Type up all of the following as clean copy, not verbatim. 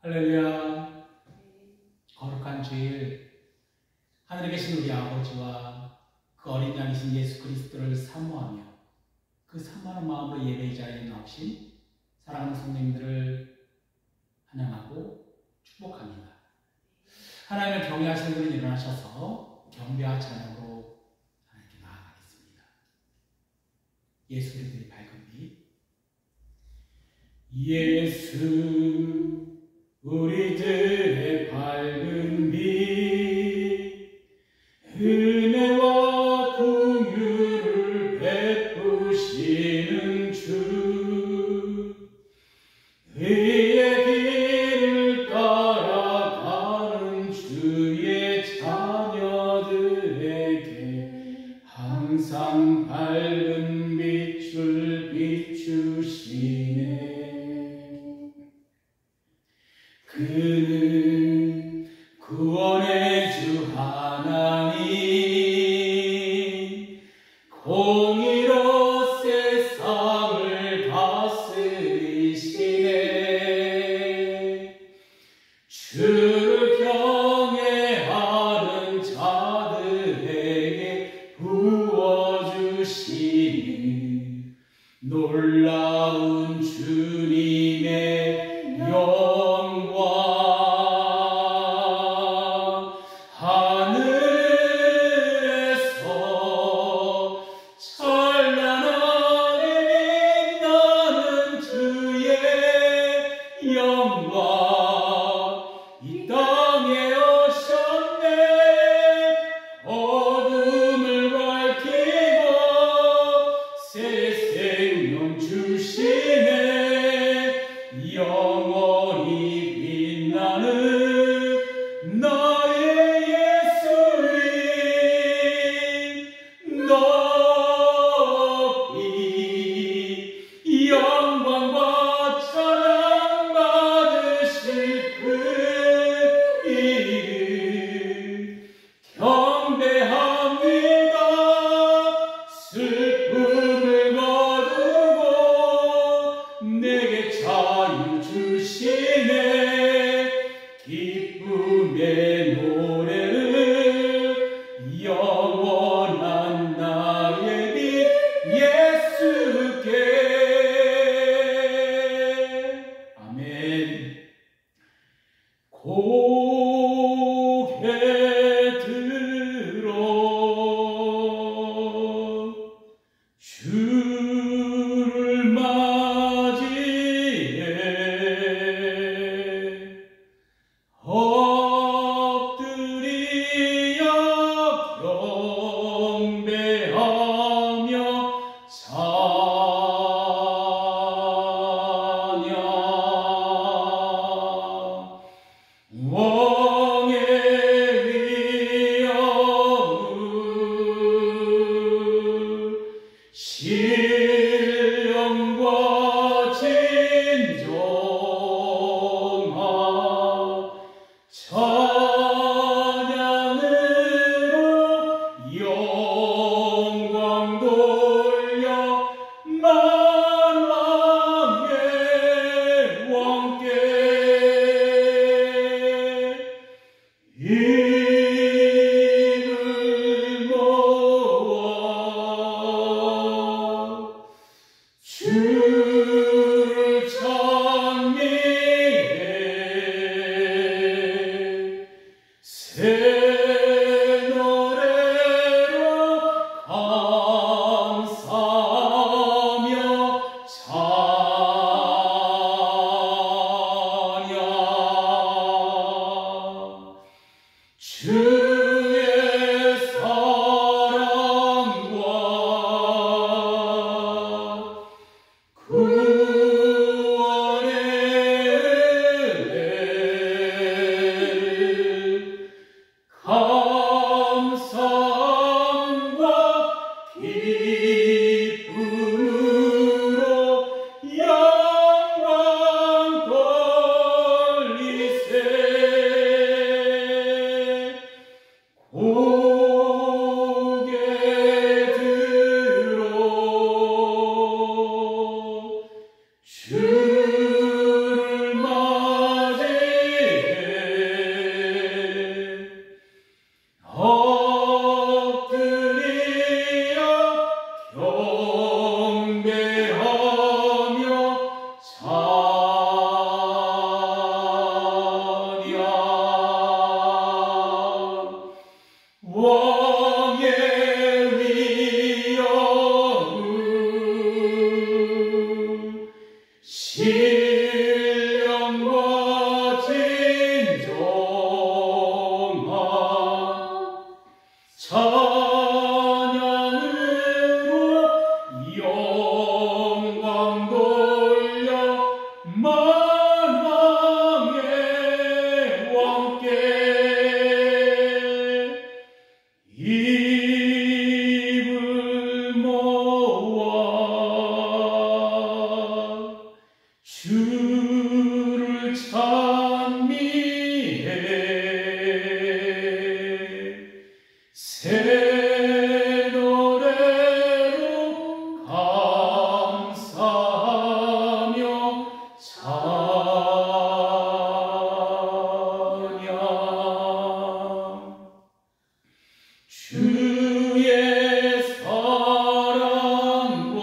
할렐루야. 거룩한 주일, 하늘에 계신 우리 아버지와 그 어린 양이신 예수 그리스도를 사모하며 그 사모하는 마음으로 예배 자리에 나오신 사랑하는 성도님들을 환영하고 축복합니다. 하나님을 경외하시는 분은 일어나셔서 경배와 찬양으로 하나님께 나아가겠습니다. 예수 그리스도의 밝은 빛. 예수 우리들의 밝은 빛, 은혜와 긍휼을 베푸시는 주, 의의 길을 따라가는 주의 자녀들에게 항상 밝은 빛을 비추시네. 그는 구원의 주 하나님, 공의로 세상을 다스리시네. 주를 경외하는 자들에게 부어주시는 놀라운 주님의 영광, 하늘에서 찬란하게 빛나는 주의 영광, 이 땅에 오셨네. 어둠을 밝히고 새 생명 주시네. 영원히 빛나는 나의 예수님, 높이 영광과 찬양 받으실 그 이름 경배합니다. 슬픔을 거두고 내게 자유 주시네. 기쁨의 노래를 영원한 나의 빛 예수께. 아멘. 고개 들어 주를 맞이해 엎드리어 경배하며 찬양. 왕의 위엄을 신령과 진정한 찬양으로 영광 돌려 만왕의 왕께 힘을 모아 주를 찬미해 새 노래로 감사하며 찬양 주의 사랑과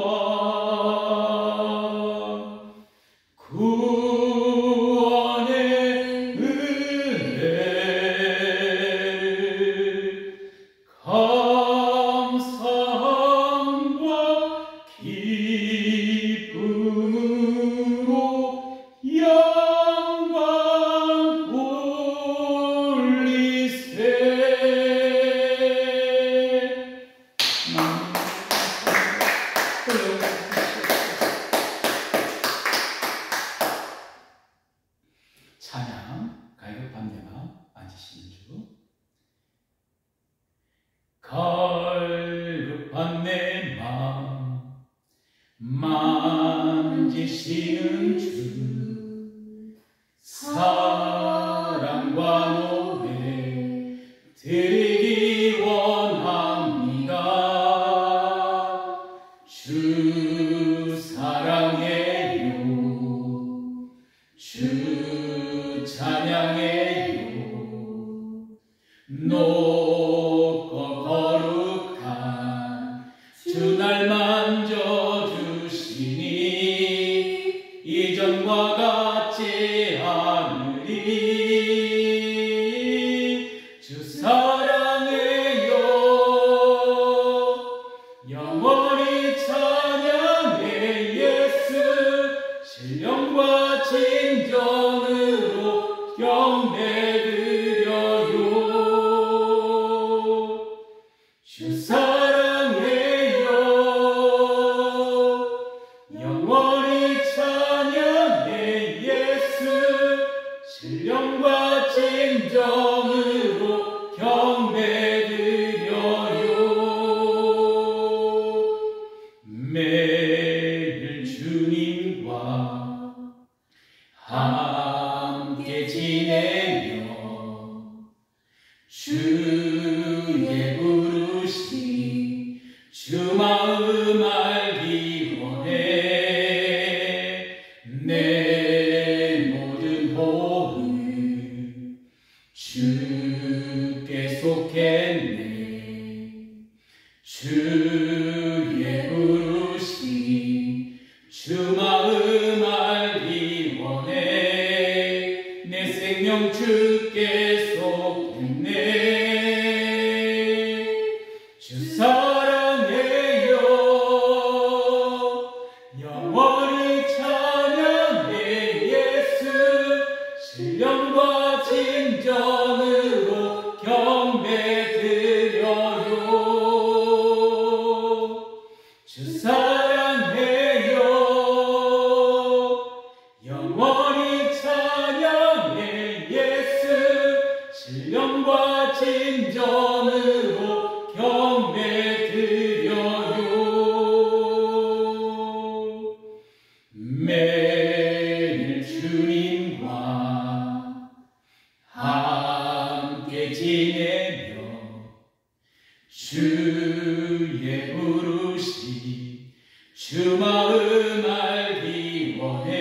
구원의 은혜를 감사함과 기쁨으로 영광 돌리세. 찬양 갈급한 내 마음 만지시는 주. 갈급한 내 마음 만지시는 주. 사랑과 노래 드리기 원합니다. 주 사랑해요, 주 찬양해요. 높고 거룩한 주 날 만져주시니 이전과 같지 않으리. 주 사랑해요, 영원히 찬양해 예수. 신령과 진정으로 경배드려요. 주 사랑해요, 영원히 찬양해 예수. 신령과 진정으로 경배드려요. 매일 주님과 함께 지내며 주의 부르심 주 마음 알기 원해. 내 모든 호흡 주께 속했네. 주의 부르심 주 마음 알기 원해. 내 생명 주께 속했네. 주 사랑해요, 영원히 찬양해 예수. 신령과 진정으로 경배드려요. 주 사랑해요, 영원히 찬양해 예수. 신령과 진정으로 경배드려요. 매일 주님과 함께 지내며 주의 부르심 주 마음 알기 원해.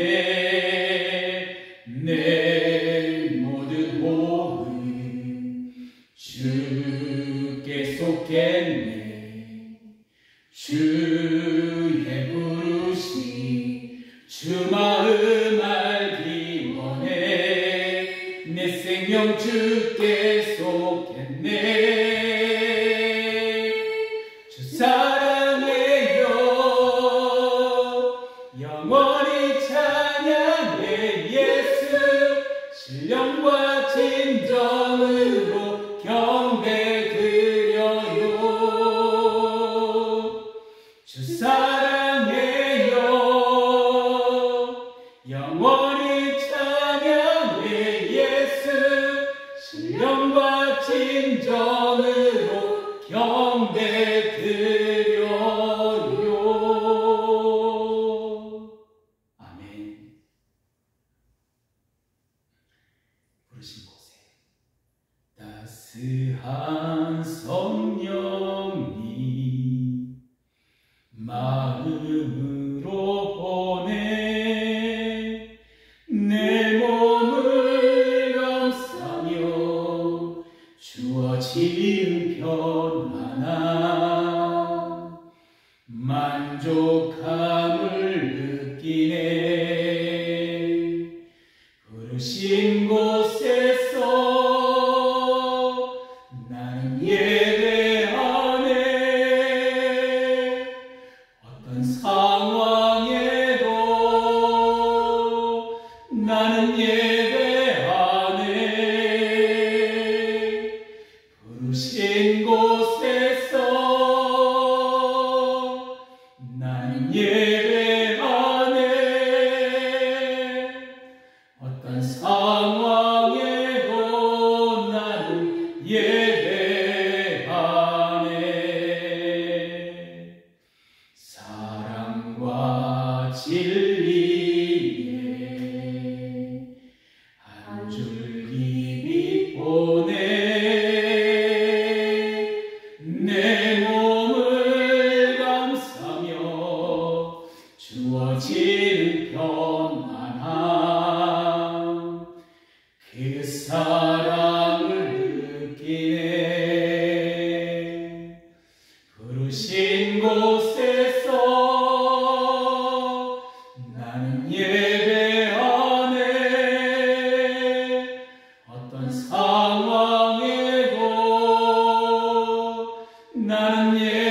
내 모든 호흡 주께 속했네. 주의 부르심 주 마음 알기 원해. 내 생명 주께 속했네. 주 사랑해요, 영원히 찬양해 예수. 신령과 진정으로 경배드려요. 주 사랑해요, 영원히 찬양해 예수. 신령과 진정으로 경배드려요. 마음으로 보내 내 몸을 감싸며 주어진 편안함 만족함을 느끼네. 부르신 곳에서 나는 예배하네. 어떤 상황에도 나는 예배하네. 부르신 곳에서 나는 예배하네. 어떤 상황에도 나는 예배하네. 사랑과 진리에 한 줄기 빛 보내 내 몸을 감싸며 주어진 편안함 그 사랑을 느끼네. 부르신 곳에서 나는 예배하네. 어떤 상황에도 나는 예배하네.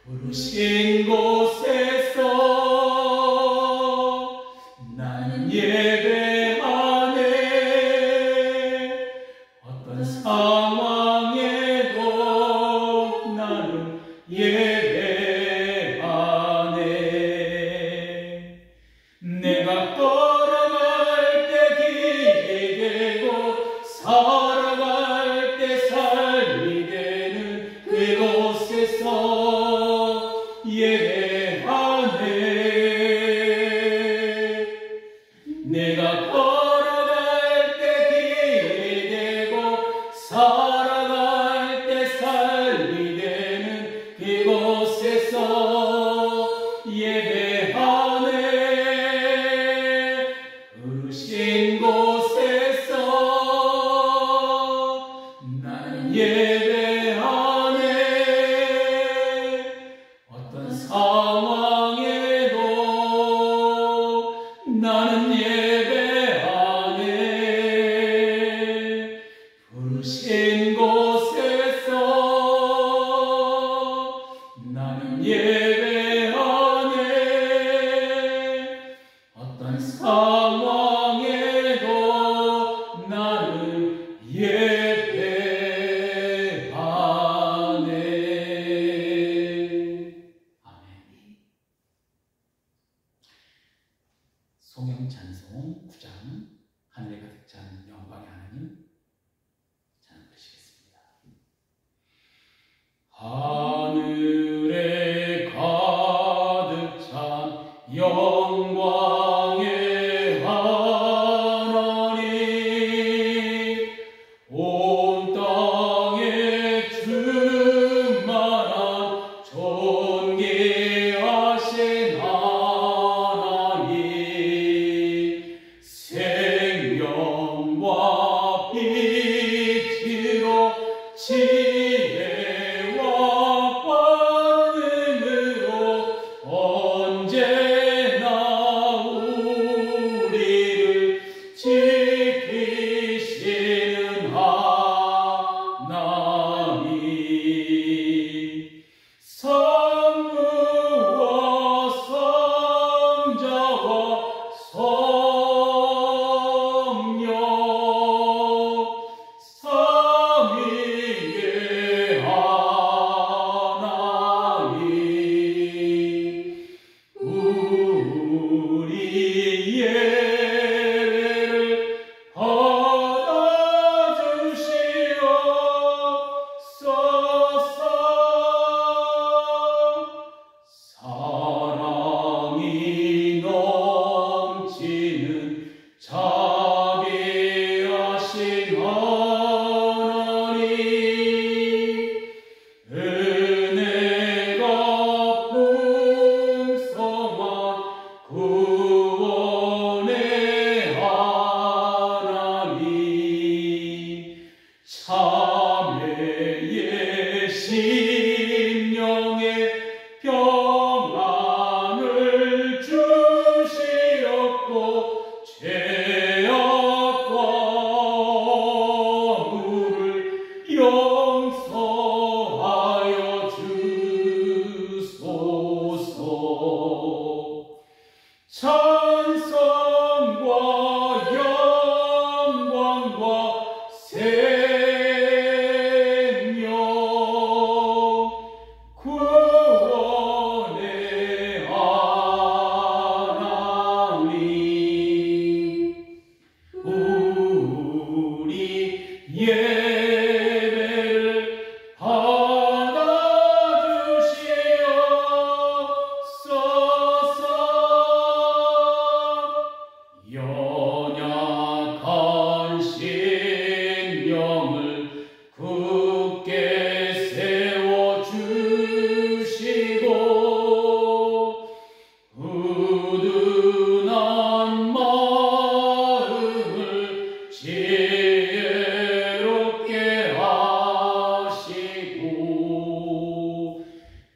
부르신 곳에서 나는 예배하네. 어떤 상황에도 나는 예배하네. 내가 걸어갈 때 길이 되고 살아갈 때 삶이 되는 그곳에서 예배하네. 내가 걸어갈 때 길이 되고 살아갈 때 삶이 되는 그곳에서 예배하네. 부르신 곳에서 나는 예배하네.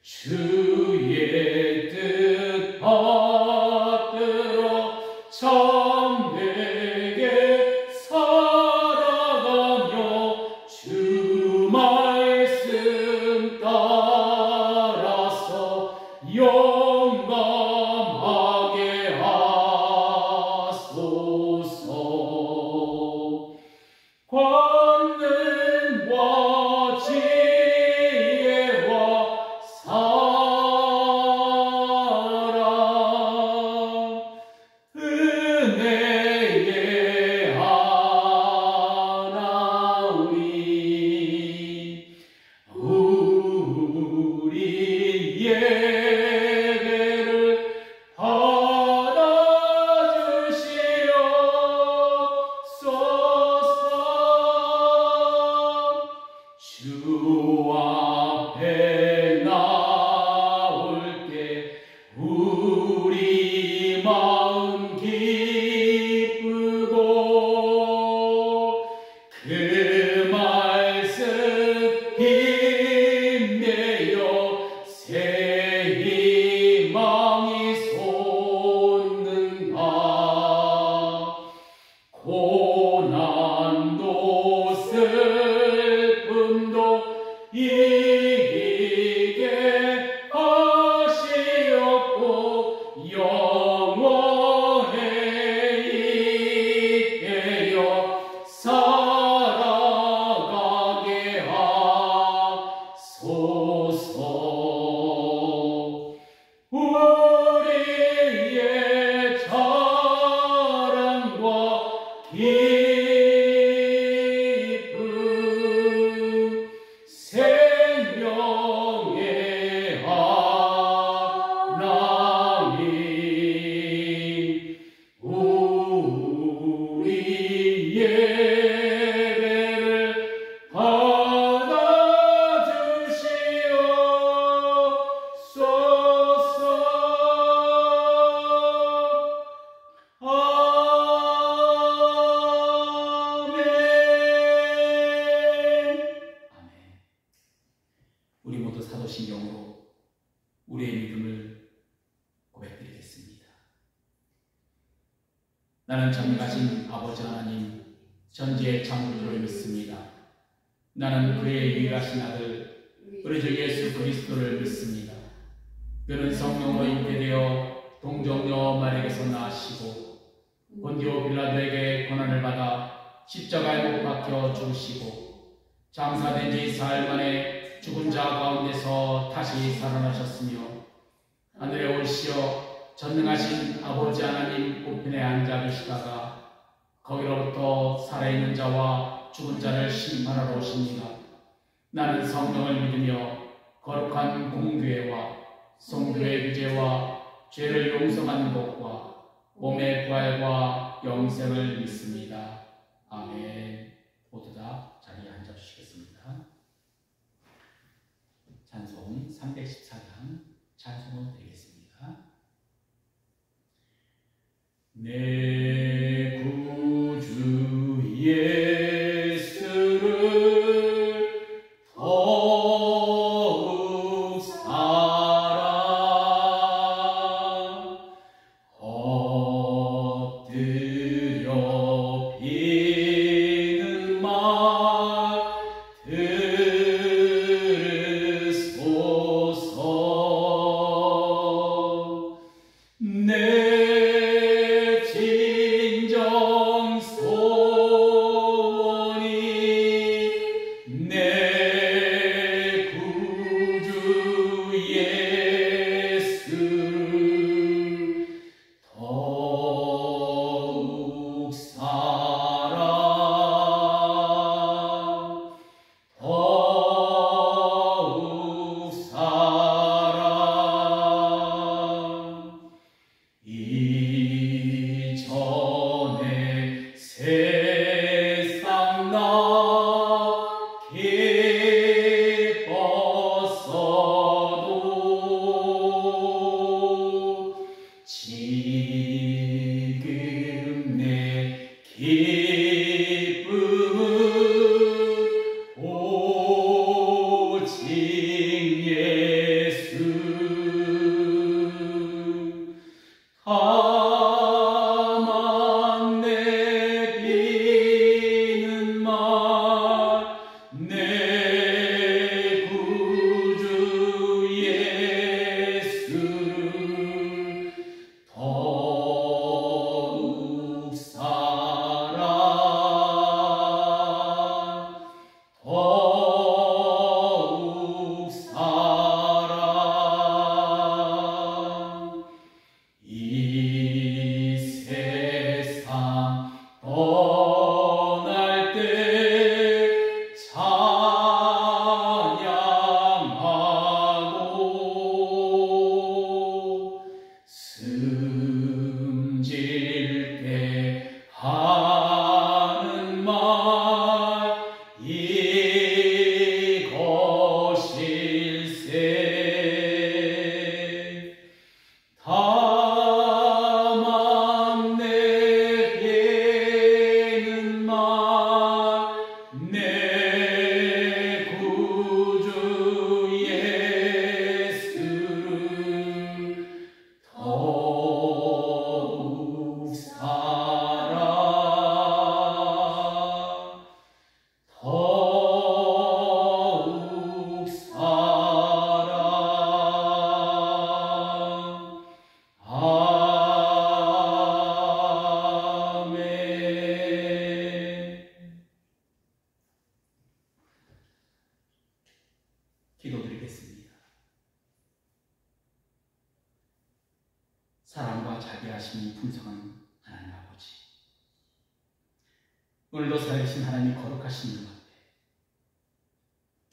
주의 뜻 받들어 참되게 살아가며 주 말씀 따라서 용감하게 하소서. 권능과 지혜와 사랑 은혜의 하나님 우리 예배를 받아주시옵소서. 주 앞에 나올 때 우리 마음 기쁘고 그 말씀 힘내어 새 희망이 솟는다. 고난도 슬픔도 이기게 하시옵고 영원에 있게여 살아가게 하소서. 우리의 자랑과 기쁨 생명의 하나님 우리 예배를 받아주시옵소서. 아멘. 우리 모두 사도신경으로 우리의 믿음을 고백드리겠습니다. 나는 전능하신 아버지 하나님 전지의 창조주를 믿습니다. 나는 그의 유일하신 아들 우리 주 예수 그리스도를 믿습니다. 그는 성령으로 잉태되어 동정녀 마리아에게서 나시고 본디오 빌라도에게 고난을 받아 십자가에 못 박혀 죽으시고 장사된 지 사흘 만에 죽은 자 가운데서 다시 살아나셨으며 하늘에 올시어 전능하신 아버지 하나님 우편에 앉아 계시다가 거기로부터 살아있는 자와 죽은 자를 심판하러 오십니다. 나는 성령을 믿으며 거룩한 공교회와 성교의 규제와 죄를 용서하는 것과 몸의 부활과 영생을 믿습니다. 아멘. 모두 다 자리에 앉아주시겠습니다. 찬송 314장 찬송을 드리겠습니다. 내 구주 예수를 더욱 사랑 엎드려 비는 말 들으소서. 내 주세. 다만 내게는 내 구주 예수를 더욱 기도드리겠습니다. 사랑과 자비하심이 풍성한 하나님 아버지, 오늘도 살아계신 하나님이 거룩하신 분 앞에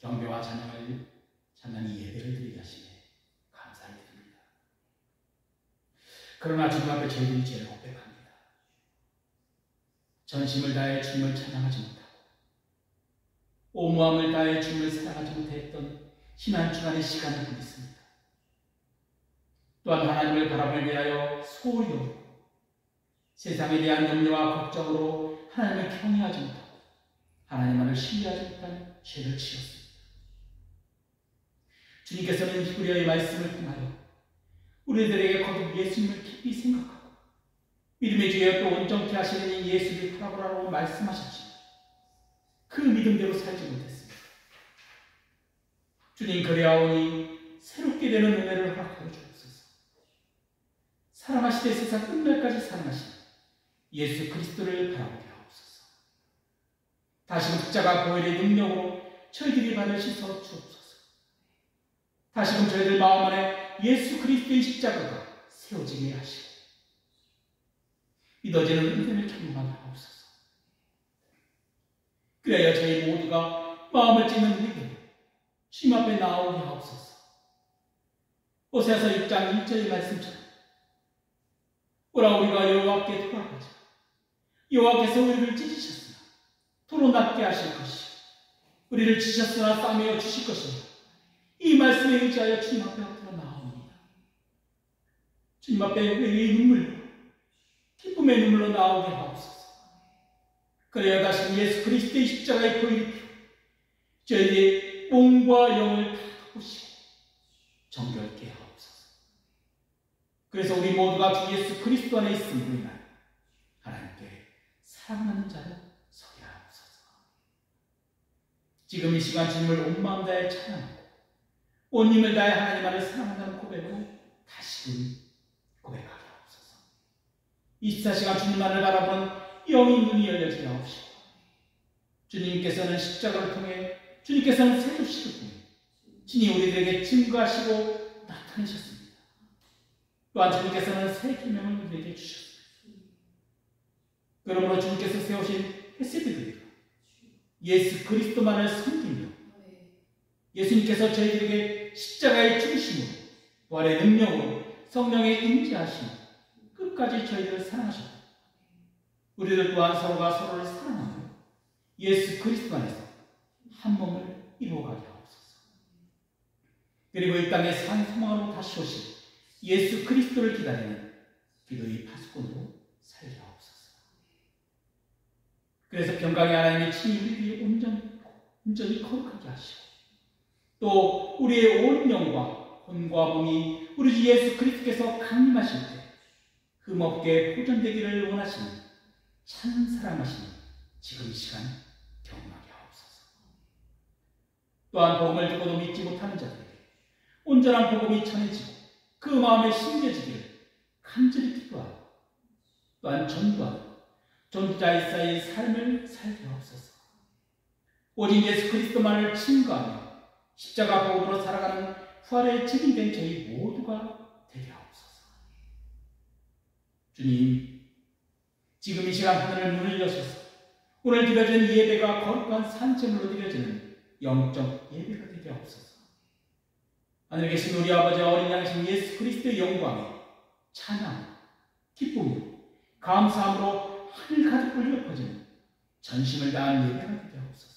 경배와 찬양을 찬양이 예배를 드리게 하시네 감사를 드립니다. 그러나 주님 앞에 저희들이 죄를 고백합니다. 전심을 다해 주님을 찬양하지 못하고 온 마음을 다해 주님을 사랑하지 못했던 지난 주간의 시간을 보냈습니다. 또한 하나님을 바라보기 위하여 소홀히 여기고 세상에 대한 염려와 걱정으로 하나님을 경외하지 못하고 하나님만을 신뢰하지 못한 죄를 지었습니다. 주님께서는 우리의 말씀을 통하여 우리들에게 거듭 예수님을 깊이 생각하고 믿음의 주여 또 온전케 하시는 이 예수를 바라보라고 말씀하셨지만 그 믿음대로 살지 못했습니다. 주님 그리하오니 새롭게 되는 은혜를 허락하여 주옵소서. 사랑하시되 세상 끝날까지 사랑하신 예수 그리스도를 바라보게 하옵소서. 다시금 십자가 보혈의 능력으로 저희들이 발을 씻어 주옵소서. 다시금 저희들 마음 안에 예수 그리스도의 십자가가 세워지게 하시고 믿어지는 은혜를 경험하게 하옵소서. 그래야 저희 모두가 마음을 찢는 우리에게 주님 앞에 나오게 하옵소서. 호세아서 6장 1절의 말씀처럼 오라 우리가 여호와께 돌아가자. 여호와께서 우리를 찢으셨으나 도로 낫게 하실 것이요 우리를 찢으셨으나 싸매어 주실 것이며 이 말씀에 의지하여 주님 앞에 엎드려 나옵니다. 주님 앞에 회개의 눈물로 기쁨의 눈물로 나오게 하옵소서. 그래야 다시 예수 그리스도의 십자가의 보혈이 피어 저희의 몸과 영을 다 덮으시고 정결케 하옵소서. 그래서 우리 모두가 주 예수 그리스도 안에 있음으로 인하여 하나님께 사랑하는 자로 서게 하옵소서. 지금 이 시간 주님을 온 마음 다해 찬양하고 온 힘을 다해 하나님 안을 사랑한다는 고백으로 다시금 고백하게 하옵소서. 24시간 주님만을 바라보는 영의 눈이 열려지게 하옵시고 주님께서는 십자가를 통해 주님께서는 새 도시를 통해 친히 우리들에게 증거하시고 나타내셨습니다. 또한 주님께서는 새 계명을 우리에게 주셨습니다. 그러므로 주님께서 세우신 헤세드들과 예수 그리스도만을 섬기며 예수님께서 저희들에게 십자가의 중심으로 부활의 능력으로 성령의 임재하심으로 끝까지 저희들을 사랑하셨고 우리들 또한 서로가 서로를 사랑하며 예수 그리스도 안에서 한 몸을 이루어가게 하옵소서. 그리고 이 땅에 산 소망으로 다시 오실 예수 그리스도를 기다리는 기도의 파수꾼으로 살게 하옵소서. 그래서 평강의 하나님이 친히 우리들이 온전히 거룩하게 하시고 또 우리의 온 영과 혼과 몸이 우리 주 예수 그리스도께서 강림하실 때 흠없게 보존되기를 원하시는 참 사랑하시는 지금 이 시간 경험하게 하옵소서. 또한 복음을 듣고도 믿지 못하는 자들에게 온전한 복음이 전해지고 그 마음에 심겨지기를 간절히 기도하고 또한 전도하고 존재자의 사이의 삶을 살게 하옵소서. 오직 예수 그리스도만을 증거하며 십자가 복음으로 살아가는 부활에 증인된 저희 모두가 되게 하옵소서. 주님, 지금 이 시간 하늘을 문을 여셔서 오늘 드려진 예배가 거룩한 산채물로 드려지는 영적 예배가 되게 하옵소서. 하늘에 계신 우리 아버지와 어린 양이신 예수 그리스도의 영광에 찬양, 기쁨, 감사함으로 하늘 가득 울려 퍼지는 전심을 다한 예배가 되게 하옵소서.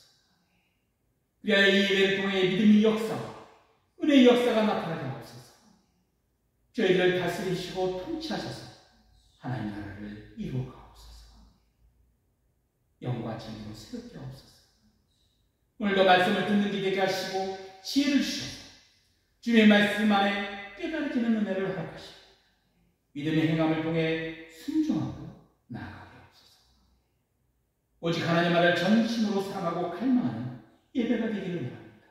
그리하여 이 예배를 통해 믿음의 역사와 은혜 믿음의 역사가 나타나게 하옵소서. 저희들을 다스리시고 통치하셔서 하나님 나라를 이루어 가옵소서. 영과 진리로 새롭게 하옵소서. 오늘도 말씀을 듣는 기 되게 하시고 지혜를 주셔서 주의 말씀 안에 깨달아지는 은혜를 허락하시고 믿음의 행함을 통해 순종하고 나아가게 하옵소서. 오직 하나님 나라를 전심으로 사랑하고 갈망하는 예배가 되기를 원합니다.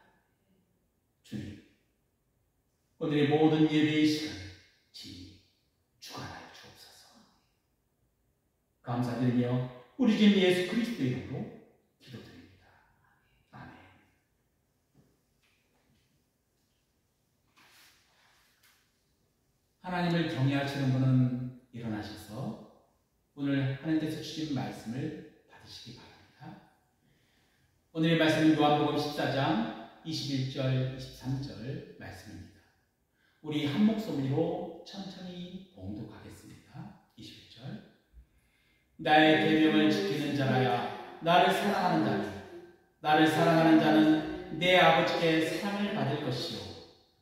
주님, 오늘의 모든 예배의 시간을 진히 주관하여 주옵소서. 감사드리며 우리 주님 예수 그리스도의 이름으로 기도드립니다. 아멘. 하나님을 경외하시는 분은 일어나셔서 오늘 하나님께서 주신 말씀을 받으시기 바랍니다. 오늘의 말씀은 요한복음 14장 21절 23절 말씀입니다. 우리 한 목소리로 천천히 봉독하겠습니다. 21절. 나의 계명을 지키는 자라야 나를 사랑하는 자니 나를 사랑하는 자는 내 아버지께 사랑을 받을 것이요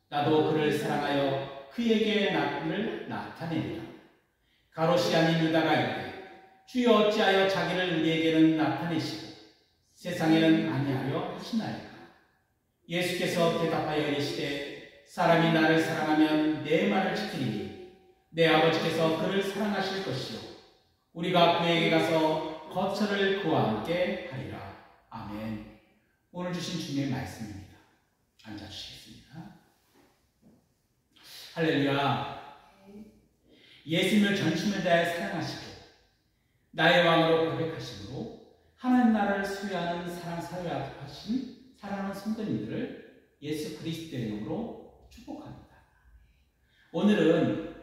나도 그를 사랑하여 그에게 나를 나타내리라. 가롯이 아닌 유다가 이르되 주여 어찌하여 자기를 우리에게는 나타내시고 세상에는 아니하려 하시나이까. 예수께서 대답하여 이르시되 사람이 나를 사랑하면 내 말을 지키리니 내 아버지께서 그를 사랑하실 것이요 우리가 그에게 가서 거처를 그와 함께 하리라. 아멘. 오늘 주신 주님의 말씀입니다. 앉아주시겠습니다. 할렐루야. 예수님을 전심을 다해 사랑하시고 나의 왕으로 고백하심으로 하나님 나라를 수여하는 사랑하신 사랑하는 성도님들을 예수 그리스도의 이름으로 축복합니다. 오늘은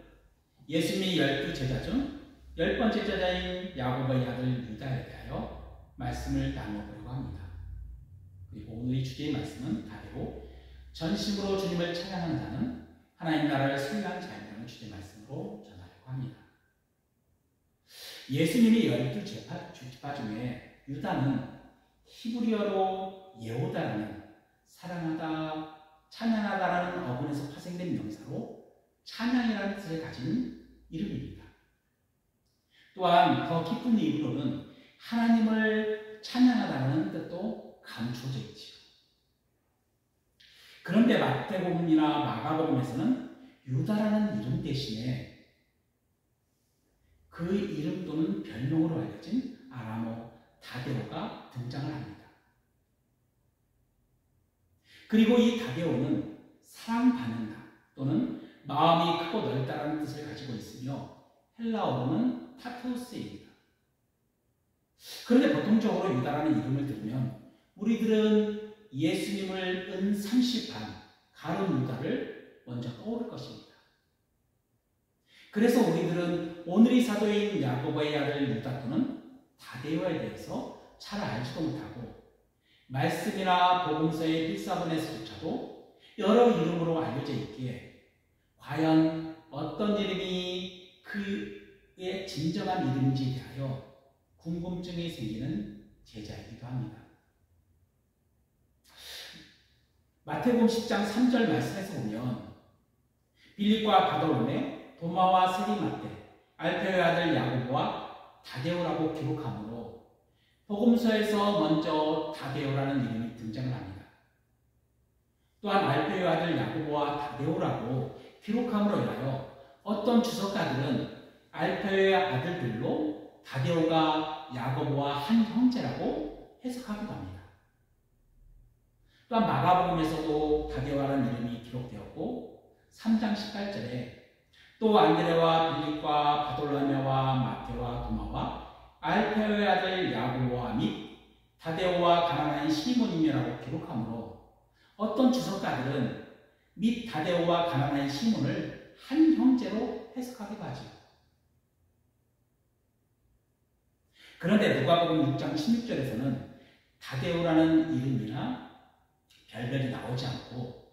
예수님의 12제자 중 10번째 제자인 야고보의 아들 유다에 대하여 말씀을 나눠보려고 합니다. 그리고 오늘의 주제의 말씀은 다대로 전심으로 주님을 찬양하는 자는 하나님 나라를 수여한 자이라는 주제 말씀으로 전하려고 합니다. 예수님이 12제자 중에 유다는 히브리어로 예호다라는 사랑하다, 찬양하다라는 어근에서 파생된 명사로 찬양이라는 뜻을 가진 이름입니다. 또한 더 깊은 의미로는 하나님을 찬양하다는 뜻도 감춰져 있지요. 그런데 마태복음이나 마가복음에서는 유다라는 이름 대신에 그 이름 또는 별명으로 알려진 아람어 다데오가 등장을 합니다. 그리고 이 다데오는 사랑받는다 또는 마음이 크고 넓다라는 뜻을 가지고 있으며 헬라어로는 타투스입니다. 그런데 보통적으로 유다라는 이름을 들으면 우리들은 예수님을 은 30반 가룟 유다를 먼저 떠오를 것입니다. 그래서 우리들은 오늘의 사도인 야고보의 아들 유다 또는 다데오에 대해서 잘 알지도 못하고 말씀이나 복음서의 필사본에서조차도 여러 이름으로 알려져 있기에 과연 어떤 이름이 그의 진정한 이름인지에 대하여 궁금증이 생기는 제자이기도 합니다. 마태복음 10장 3절 말씀에서 보면 빌립과 바돌로메, 도마와 세리마테, 알페오의 아들 야고보와 다데오라고 기록하므로 복음서에서 먼저 다데오라는 이름이 등장을 합니다. 또한 알페오의 아들 야고보와 다데오라고 기록함으로 인하여 어떤 주석가들은 알페오의 아들들로 다데오가 야고보와 한 형제라고 해석하기도 합니다. 또한 마가복음에서도 다데오라는 이름이 기록되었고 3장 18절에 또 안드레와 빌립과 바돌로메와 마테와 도마와 알페오의 아들 야고보와 및 다데오와 가난한 시몬이라고 기록하므로 어떤 주석가들은 및 다데오와 가난한 시몬을 한 형제로 해석하기도 하죠. 그런데 누가복음 6장 16절에서는 다데오라는 이름이나 별별이 나오지 않고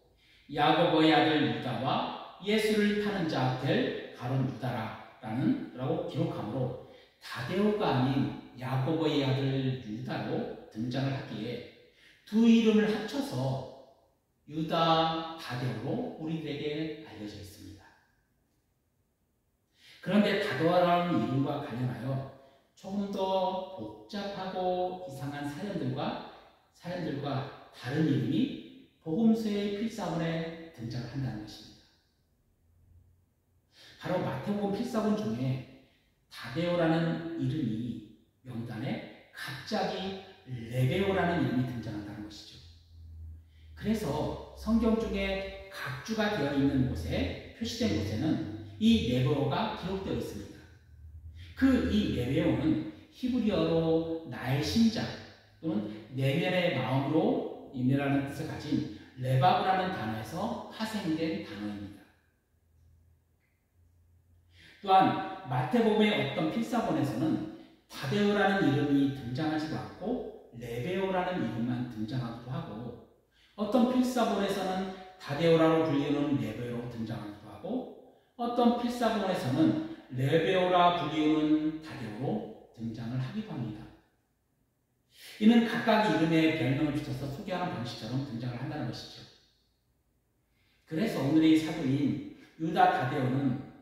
야고보의 아들 유다와 예수를 타는 자 될 가룟 유다라고 기록하므로 다데오가 아닌 야고보의 아들 유다로 등장을 하기에 두 이름을 합쳐서 유다 다데오로 우리들에게 알려져 있습니다. 그런데 다데오라는 이름과 관련하여 조금 더 복잡하고 이상한 사연들과 다른 이름이 복음서의 필사본에 등장한다는 것입니다. 바로 마태복음 필사본 중에 다데오라는 이름이 명단에 갑자기 레베오라는 이름이 등장한다는 것이죠. 그래서 성경 중에 각주가 되어 있는 곳에 표시된 곳에는 이 레베오가 기록되어 있습니다. 이 레베오는 히브리어로 나의 심장 또는 내면의 마음으로 임해라는 뜻을 가진 레바브라는 단어에서 파생된 단어입니다. 또한 마태복음의 어떤 필사본에서는 다데오라는 이름이 등장하지도 않고 레베오라는 이름만 등장하기도 하고, 어떤 필사본에서는 다데오라로 불리우는 레베오로 등장하기도 하고, 어떤 필사본에서는 레베오라 불리우는 다데오로 등장을 하기도 합니다. 이는 각각 이름에 별명을 붙여서 소개하는 방식처럼 등장을 한다는 것이죠. 그래서 오늘의 사도인 유다 다데오는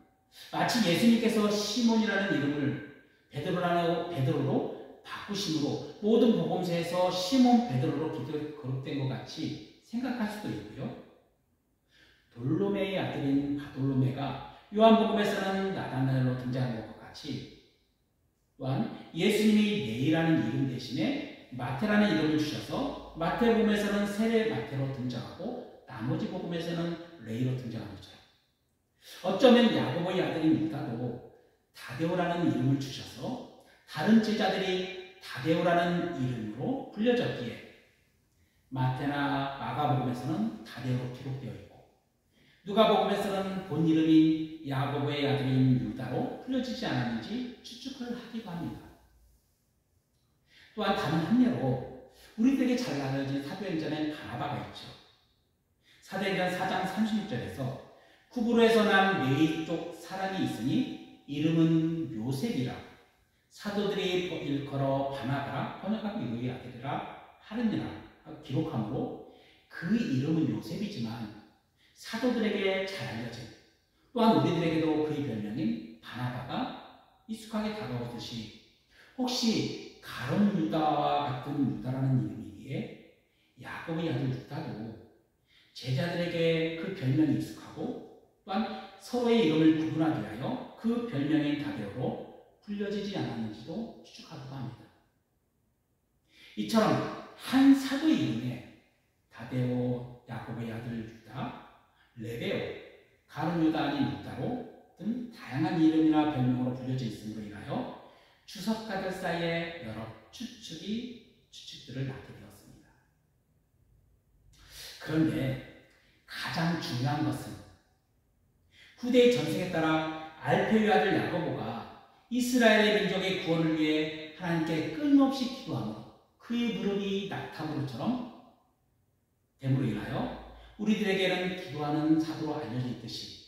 마치 예수님께서 시몬이라는 이름을 베드로로 바꾸심으로 모든 복음서에서 시몬 베드로로 기록된 것 같이 생각할 수도 있고요. 돌로메의 아들인 바돌로메가 요한복음에서는 나다나엘로 등장한 것과 같이, 또한 예수님이 네이라는 이름 대신에 마태라는 이름을 주셔서 마태복음에서는 세례 마태로 등장하고 나머지 복음에서는 레이로 등장하는 것처럼, 어쩌면 야고보의 아들인 유다도 다데오라는 이름을 주셔서 다른 제자들이 다데오라는 이름으로 불려졌기에 마태나 마가복음에서는 다데오로 기록되어 있고, 누가복음에서는 본 이름인 야고보의 아들인 유다로 불려지지 않았는지 추측을 하기도 합니다. 또한 다른 한 예로 우리들에게 잘 알려진 사도행전에 바나바가 있죠. 사도행전 4장 36절에서 쿠브로에서 난 네이 쪽 사람이 있으니 이름은 요셉이라, 사도들이 일컬어 바나바라 번역하고 이의 아들이라 하느니라 기록하므로 그 이름은 요셉이지만 사도들에게 잘 알려진, 또한 우리들에게도 그의 별명인 바나바가 익숙하게 다가오듯이 혹시 가룟 유다와 같은 유다라는 이름이기에 야곱의 아들 유다도 제자들에게 그 별명이 익숙하고 또한 서로의 이름을 구분하기 위하여 그 별명인 다데오로 불려지지 않았는지도 추측하기도 합니다. 이처럼 한 사도의 이름에 다데오, 야곱의 아들 유다, 레베오, 가룟 유다 아닌 유다로 등 다양한 이름이나 별명으로 불려져 있음으로 인하여 주석가들 사이에 여러 추측들을 낳게 되었습니다. 그런데 가장 중요한 것은 후대의 전승에 따라 알페의 아들 야고보가 이스라엘의 민족의 구원을 위해 하나님께 끊임없이 기도하며 그의 무릎이 낙타무릎처럼 됨으로 인하여 우리들에게는 기도하는 사도로 알려져 있듯이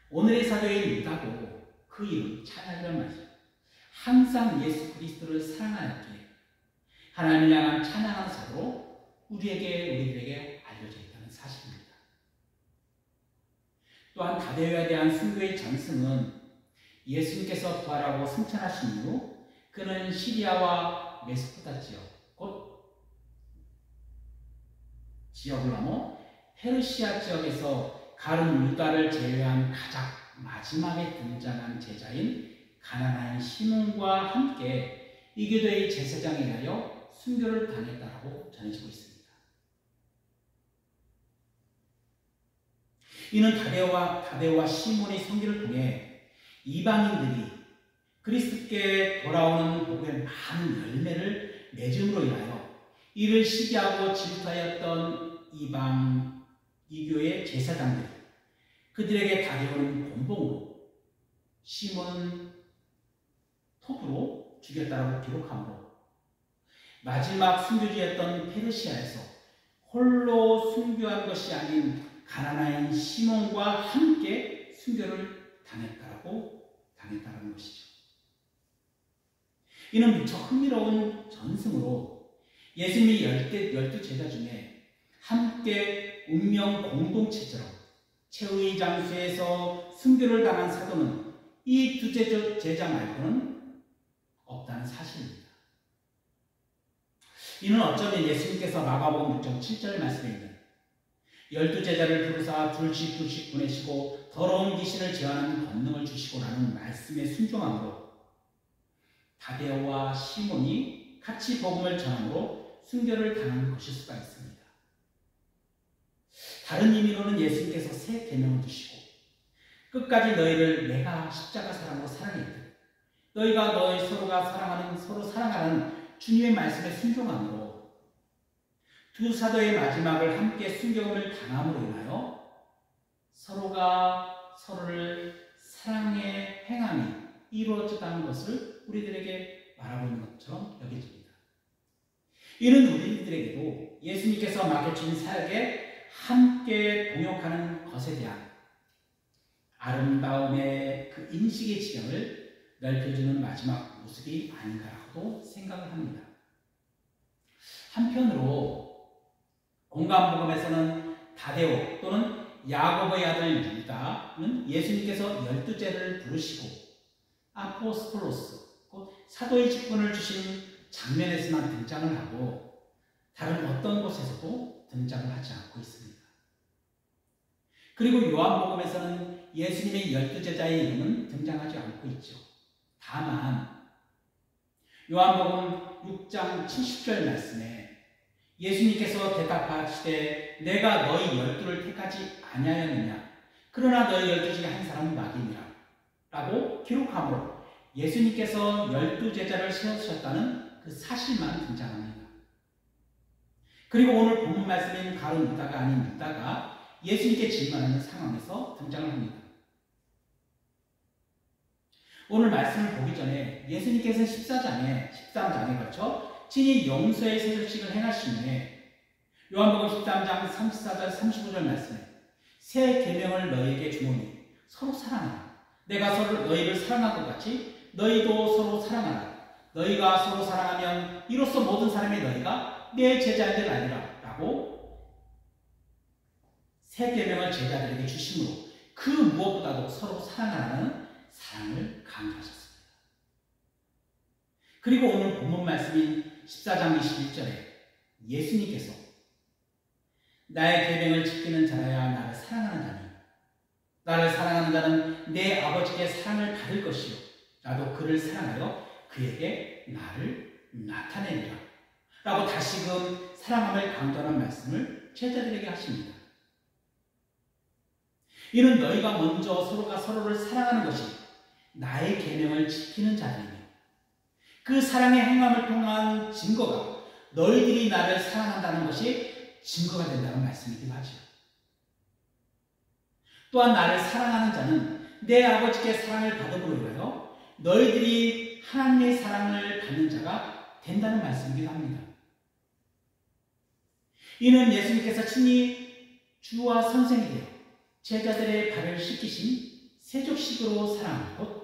오늘의 사도인 유다도 그 이름 찬양이란 말이죠. 항상 예수 그리스도를 사랑하였기에 하나님을 향한 찬양하는 사도로 우리들에게 알려져 있다는 사실입니다. 또한 다데오에 대한 순교의 전승은 예수님께서 부활하고 승천하신 이후 그는 시리아와 메소포타 지역, 곧 지역을 넘어 페르시아 지역에서 가룟 유다를 제외한 가장 마지막에 등장한 제자인 가나나인 시몬과 함께 이교도의 제사장에 의하여 순교를 당했다라고 전해지고 있습니다. 이는 다데오와 시몬의 선교를 통해 이방인들이 그리스도께 돌아오는 복음의 많은 열매를 맺음으로 인하여 이를 시기하고 질투하였던 이교의 제사장들이 그들에게 다데오는 본봉으로 시몬은 톱으로 죽였다라고 기록하므로 마지막 순교지였던 페르시아에서 홀로 순교한 것이 아닌 가나나인 시몬과 함께 순교를 당했다라는 것이죠. 이는 무척 흥미로운 전승으로 예수님이 12 제자 중에 함께 운명 공동체처럼 최후의 장소에서 순교를 당한 사도는 이 두 제자 말고는 없다는 사실입니다. 이는 어쩌면 예수님께서 마가복음 6장 7절 말씀에 있는 12제자를 부르사 둘씩 보내시고 더러운 귀신을 제어하는 권능을 주시고라는 말씀에 순종함으로 다데오와 시몬이 같이 복음을 전함으로 순교를 당한 것일 수가 있습니다. 다른 의미로는 예수님께서 새 계명을 주시고 끝까지 너희를 내가 십자가 사랑으로 사랑했듯 너희가 서로 사랑하는 주님의 말씀에 순종함으로 두 사도의 마지막을 함께 순교를 당함으로 인하여 서로가 서로를 사랑의 행함이 이루어졌다는 것을 우리들에게 말하고 있는 것처럼 여겨집니다. 이는 우리들에게도 예수님께서 맡겨주신 사역에 함께 동역하는 것에 대한 아름다움의 그 인식의 지경을 넓혀주는 마지막 모습이 아닌가라고도 생각을 합니다. 한편으로 공간복음에서는 다데오 또는 야고보의 아들 유다는 예수님께서 12제를 부르시고 아포스톨로스 곧 사도의 직분을 주신 장면에서만 등장을 하고 다른 어떤 곳에서도 등장을 하지 않고 있습니다. 그리고 요한복음에서는 예수님의 12제자의 이름은 등장하지 않고 있죠. 다만 요한복음 6장 70절 말씀에 예수님께서 대답하시되 내가 너희 12를 택하지 아니하였느냐 그러나 너희 12 중에 한 사람은 마귀니라 라고 기록함으로 예수님께서 12제자를 세우셨다는 그 사실만 등장합니다. 그리고 오늘 본문 말씀인 가룟 유다가 아닌 유다가 예수님께 질문하는 상황에서 등장을 합니다. 오늘 말씀을 보기 전에 예수님께서는 13장에 걸쳐 친히 용서의 세조식을 행하신 후에 요한복음 13장 34절 35절 말씀에 새 계명을 너희에게 주노니 서로 사랑하라. 내가 너희를 사랑한 것 같이 너희도 서로 사랑하라. 너희가 서로 사랑하면 이로써 모든 사람이 너희가 내 제자들 아니라 라고 새 계명을 제자들에게 주심으로 그 무엇보다도 서로 사랑하라는 사랑을 강조하셨습니다. 그리고 오늘 본문 말씀인 14장 21절에 예수님께서 나의 계명을 지키는 자라야 나를 사랑하는 자니 나를 사랑하는 자는 내 아버지께 사랑을 받을 것이요 나도 그를 사랑하여 그에게 나를 나타내리라 라고 다시금 사랑함을 강조하는 말씀을 제자들에게 하십니다. 이는 너희가 먼저 서로가 서로를 사랑하는 것이 나의 계명을 지키는 자들이며 그 사랑의 행함을 통한 증거가 너희들이 나를 사랑한다는 것이 증거가 된다는 말씀이기도 하죠. 또한 나를 사랑하는 자는 내 아버지께 사랑을 받음으로 인하여 너희들이 하나님의 사랑을 받는 자가 된다는 말씀이기도 합니다. 이는 예수님께서 친히 주와 선생이 되어 제자들의 발을 씻기신 세족식으로 사랑하는 것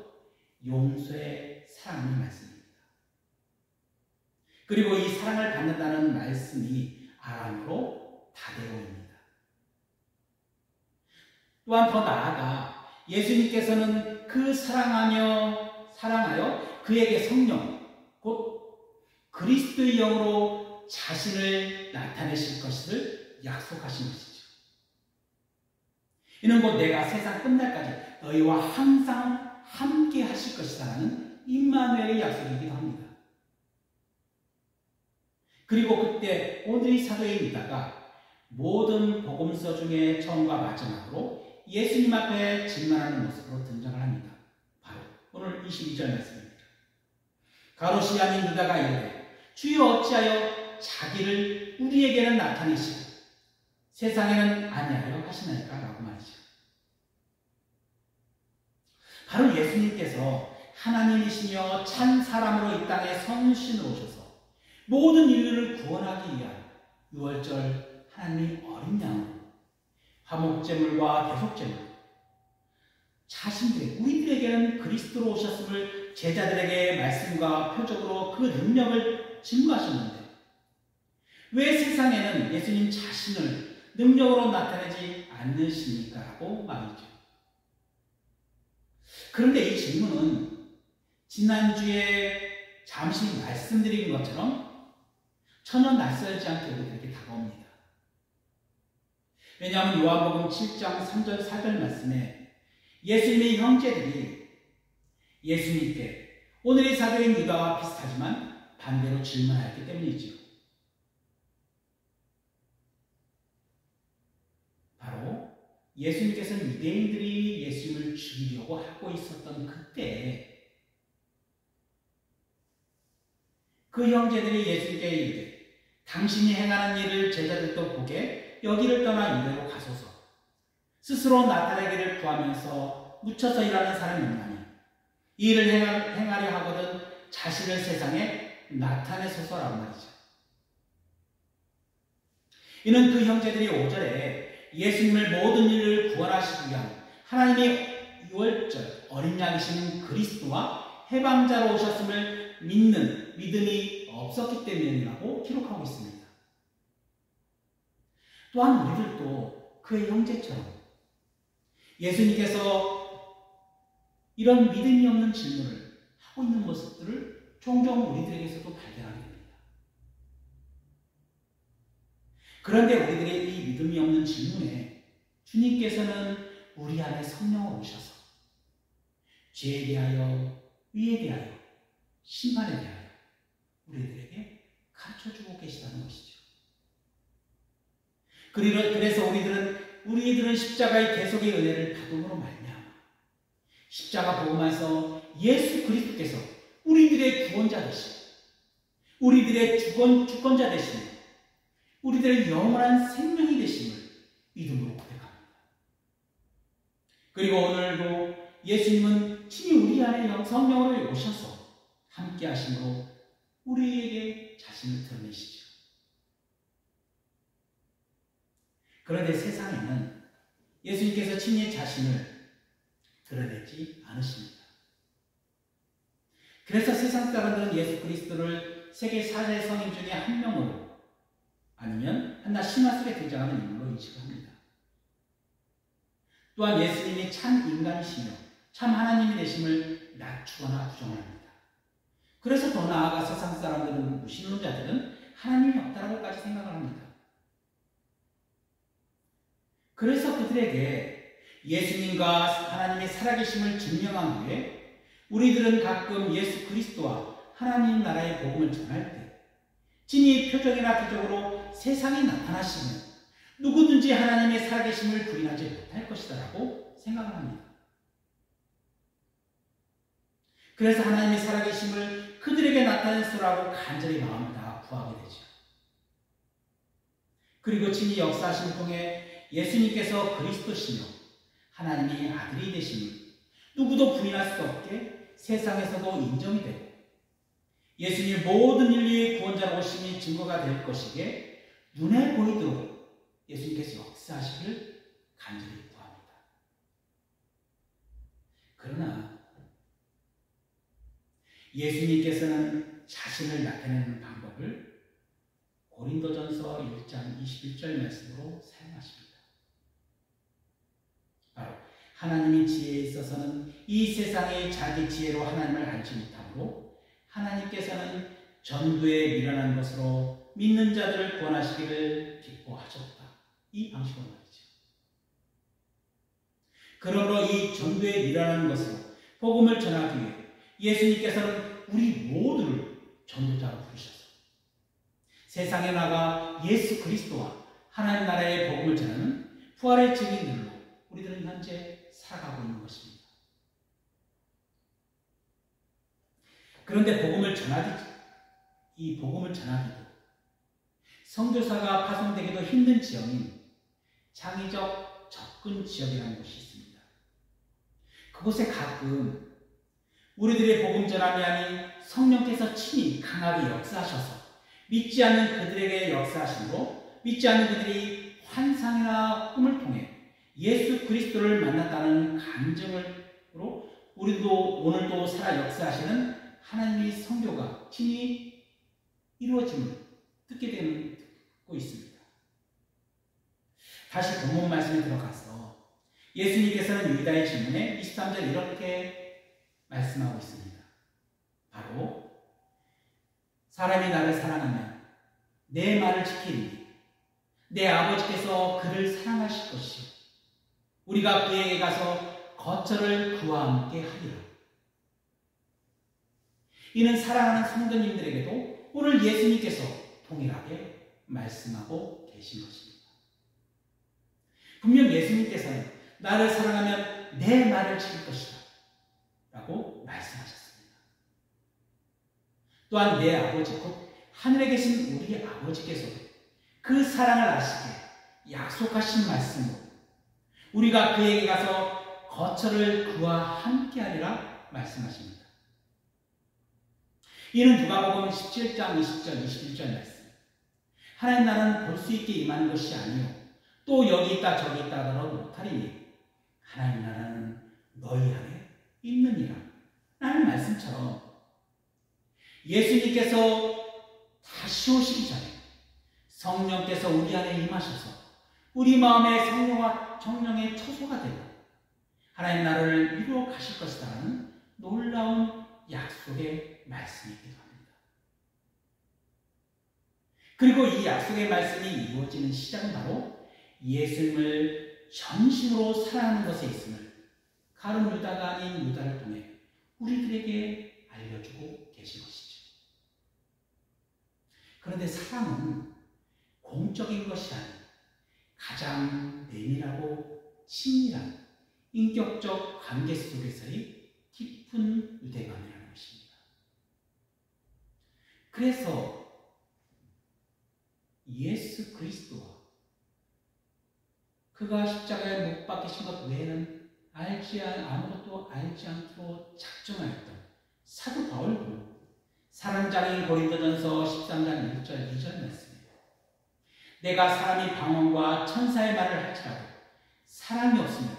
용서의 사랑의 말씀입니다. 그리고 이 사랑을 받는다는 말씀이 아람어로 다데오입니다. 또한 더 나아가 예수님께서는 그 사랑하여 그에게 성령 곧 그리스도의 영으로 자신을 나타내실 것을 약속하신 것이죠. 이는 곧 내가 세상 끝날까지 너희와 항상 함께 하실 것이다라는 임마누엘의 약속이기도 합니다. 그리고 그때 오늘의 사도의 유다가 모든 복음서 중에 처음과 마지막으로 예수님 앞에 질문하는 모습으로 등장을 합니다. 바로 오늘 22절 말씀입니다. 가롯이 아닌 유다가 이르되 주여 어찌하여 자기를 우리에게는 나타내시고 세상에는 아니하여 하시나이까 라고 말이죠. 바로 예수님께서 하나님이시며 참 사람으로 이 땅에 성신으로 오셔서 모든 인류를 구원하기 위한 유월절 하나님의 어린 양으로 화목제물과 대속제물 자신들의 우리들에게는 그리스도로 오셨음을 제자들에게 말씀과 표적으로 그 능력을 증거하셨는데 왜 세상에는 예수님 자신을 능력으로 나타내지 않으십니까? 라고 말이죠. 그런데 이 질문은 지난주에 잠시 말씀드린 것처럼 전혀 낯설지 않게 우리에게 다가옵니다. 왜냐하면 요한복음 7장 3절 4절 말씀에 예수님의 형제들이 예수님께 오늘의 사도인 유다와 비슷하지만 반대로 질문하였기 때문이지요. 바로 예수님께서는 유대인들이 예수님을 죽이려고 하고 있었던 그때 그 형제들이 예수님께 이르되 당신이 행하는 일을 제자들도 보게 여기를 떠나 유대로 가소서. 스스로 나타내기를 구하면서 묻혀서 일하는 사람이 없나니 이 일을 행하려 하거든 자신을 세상에 나타내소서라고 말이죠. 이는 그 형제들이 5절에 예수님을 모든 일을 구원하시기 위한 하나님의 유월절 어린 양이신 그리스도와 해방자로 오셨음을 믿는 믿음이 없었기 때문이라고 기록하고 있습니다. 또한 우리들도 그의 형제처럼 예수님께서 이런 믿음이 없는 질문을 하고 있는 모습들을 종종 우리들에게서도 발견하게 됩니다. 그런데 우리들의 이 믿음이 없는 질문에 주님께서는 우리 안에 성령을 오셔서 죄에 대하여, 의에 대하여, 심판에 대하여 우리들에게 가르쳐주고 계시다는 것이죠. 그래서 우리들은 십자가의 대속의 은혜를 받음으로 말미암아 십자가 복음에서 예수 그리스도께서 우리들의 구원자 되시고 우리들의 주권자 되시며 우리들의 영원한 생명이 되심을 믿음으로 고백합니다. 그리고 오늘도 예수님은 친히 우리 안에 성령으로 오셔서 함께 하심으로 우리에게 자신을 드러내시죠. 그런데 세상에는 예수님께서 친히 자신을 드러내지 않으십니다. 그래서 세상 사람들은 예수 그리스도를 세계 4대 성인 중에 한 명으로 아니면 한낱 신화 속에 등장하는 인물로 인식을 합니다. 또한 예수님이 참 인간이시며 참 하나님이 되심을 낮추거나 부정을 합니다. 그래서 더 나아가 세상 사람들은 무신론자들은 하나님이 없다라고까지 생각을 합니다. 그래서 그들에게 예수님과 하나님의 살아계심을 증명한 후에 우리들은 가끔 예수 그리스도와 하나님 나라의 복음을 전할 때 진히 표적이나 기적으로 세상에 나타나시면 누구든지 하나님의 살아계심을 부인하지 못할 것이다 라고 생각을 합니다. 그래서 하나님의 살아계심을 그들에게 나타내소라고 간절히 마음을 다하 구하게 되죠. 그리고 친히 역사하심을 통해 예수님께서 그리스도시며 하나님의 아들이 되심을 누구도 부인할 수 없게 세상에서도 인정이 되고 예수님 모든 인류의 구원자로 오심이 증거가 될 것이기에 눈에 보이도록 예수님께서 역사하시기를 간절히 구합니다. 그러나 예수님께서는 자신을 나타내는 방법을 고린도전서 1장 21절 말씀으로 사용하십니다. 바로 하나님의 지혜에 있어서는 이 세상의 자기 지혜로 하나님을 알지 못하므로 하나님께서는 전부에 미련한 것으로 믿는 자들을 구원하시기를 기뻐하셨다. 이 방식으로 말이죠. 그러므로 이 전부에 미련한 것으로 복음을 전하기 위해 예수님께서는 우리 모두를 전도자로 부르셔서 세상에 나가 예수 그리스도와 하나님 나라의 복음을 전하는 부활의 증인들로 우리들은 현재 살아가고 있는 것입니다. 그런데 이 복음을 전하기도 선교사가 파송되기도 힘든 지역인 장애적 접근 지역이라는 곳이 있습니다. 그곳에 가끔 우리들의 복음 전함이 아닌 성령께서 친히 강하게 역사하셔서 믿지 않는 그들에게 역사하심으로 믿지 않는 그들이 환상이나 꿈을 통해 예수 그리스도를 만났다는 간증으로 우리도 오늘도 살아 역사하시는 하나님의 성교가 친히 이루어짐을 듣게 되는 갖고 있습니다. 다시 본문 말씀에 들어가서 예수님께서는 유다의 질문에 23절 이렇게 말씀하고 있습니다. 바로 사람이 나를 사랑하면 내 말을 지키리니 내 아버지께서 그를 사랑하실 것이요 우리가 그에게 가서 거처를 그와 함께 하리라. 이는 사랑하는 성도님들에게도 오늘 예수님께서 동일하게 말씀하고 계신 것입니다. 분명 예수님께서는 나를 사랑하면 내 말을 지킬 것이다 라고 말씀하셨습니다. 또한 내 아버지 곧 하늘에 계신 우리 아버지께서도 그 사랑을 아시기에 약속하신 말씀으로 우리가 그에게 가서 거처를 그와 함께 하리라 말씀하십니다. 이는 누가복음 17장 20절 21절 말씀. 하나님 나라는 볼 수 있게 임하는 것이 아니요 또 여기 있다 저기 있다 하더라도 못하리니 하나님 나라는 너희 안에 있느니라 라는 말씀처럼 예수님께서 다시 오시기 전에 성령께서 우리 안에 임하셔서 우리 마음에 성령의 처소가 되고 하나님 나라를 이루어 가실 것이라는 놀라운 약속의 말씀이기도 합니다. 그리고 이 약속의 말씀이 이루어지는 시작은 바로 예수님을 전심으로 사랑하는 것에 있음을 가룟 유다가 아닌 유다를 통해 우리들에게 알려주고 계신 것이죠. 그런데 사랑은 공적인 것이 아닌 가장 내밀하고 친밀한 인격적 관계 속에서의 깊은 유대감이라는 것입니다. 그래서 예수 그리스도와 그가 십자가에 못 박히신 것 외에는 아무것도 알지 않기로 작정하였던 사도 바울도 사랑장인 고린도전서 13장 1절 2절 말씀입니다. 내가 사람이 방언과 천사의 말을 할지라도 사랑이 없으면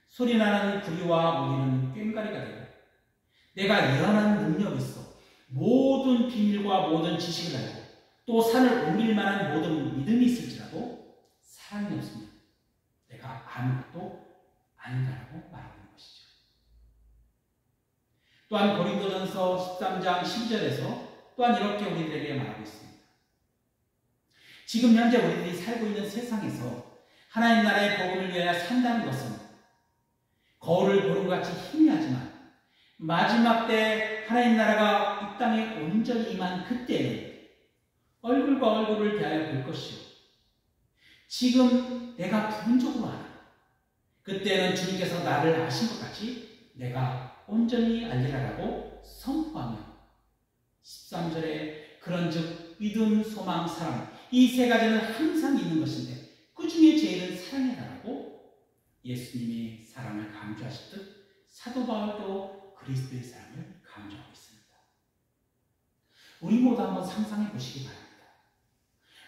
소리나는 구리와 무리는 꽹과리가 되고 내가 예언하는 능력이 있어 모든 비밀과 모든 지식을 알고 또 산을 옮길 만한 모든 믿음이 있을지라도 사랑이 없으면 내가 아무것도 아니다라고 말하고 있는 것이죠. 또한 고린도전서 13장 12절에서 또한 이렇게 우리들에게 말하고 있습니다. 지금 현재 우리들이 살고 있는 세상에서 하나님 나라의 복음을 위하여 산다는 것은 거울을 보는 것 같이 희미하지만 마지막 때 하나님 나라가 이 땅에 온전히 임한 그때는 얼굴과 얼굴을 대하여 볼 것이요 지금 내가 부분적으로 아는 그때는 주님께서 나를 아신 것 같이 내가 온전히 알리라라고 선포하며 13절에 그런즉 믿음, 소망, 사랑 이 세 가지는 항상 있는 것인데 그 중에 제일은 사랑이다라고 예수님이 사랑을 강조하셨듯 사도 바울도 그리스도의 사랑을 강조하고 있습니다. 우리 모두 한번 상상해 보시기 바랍니다.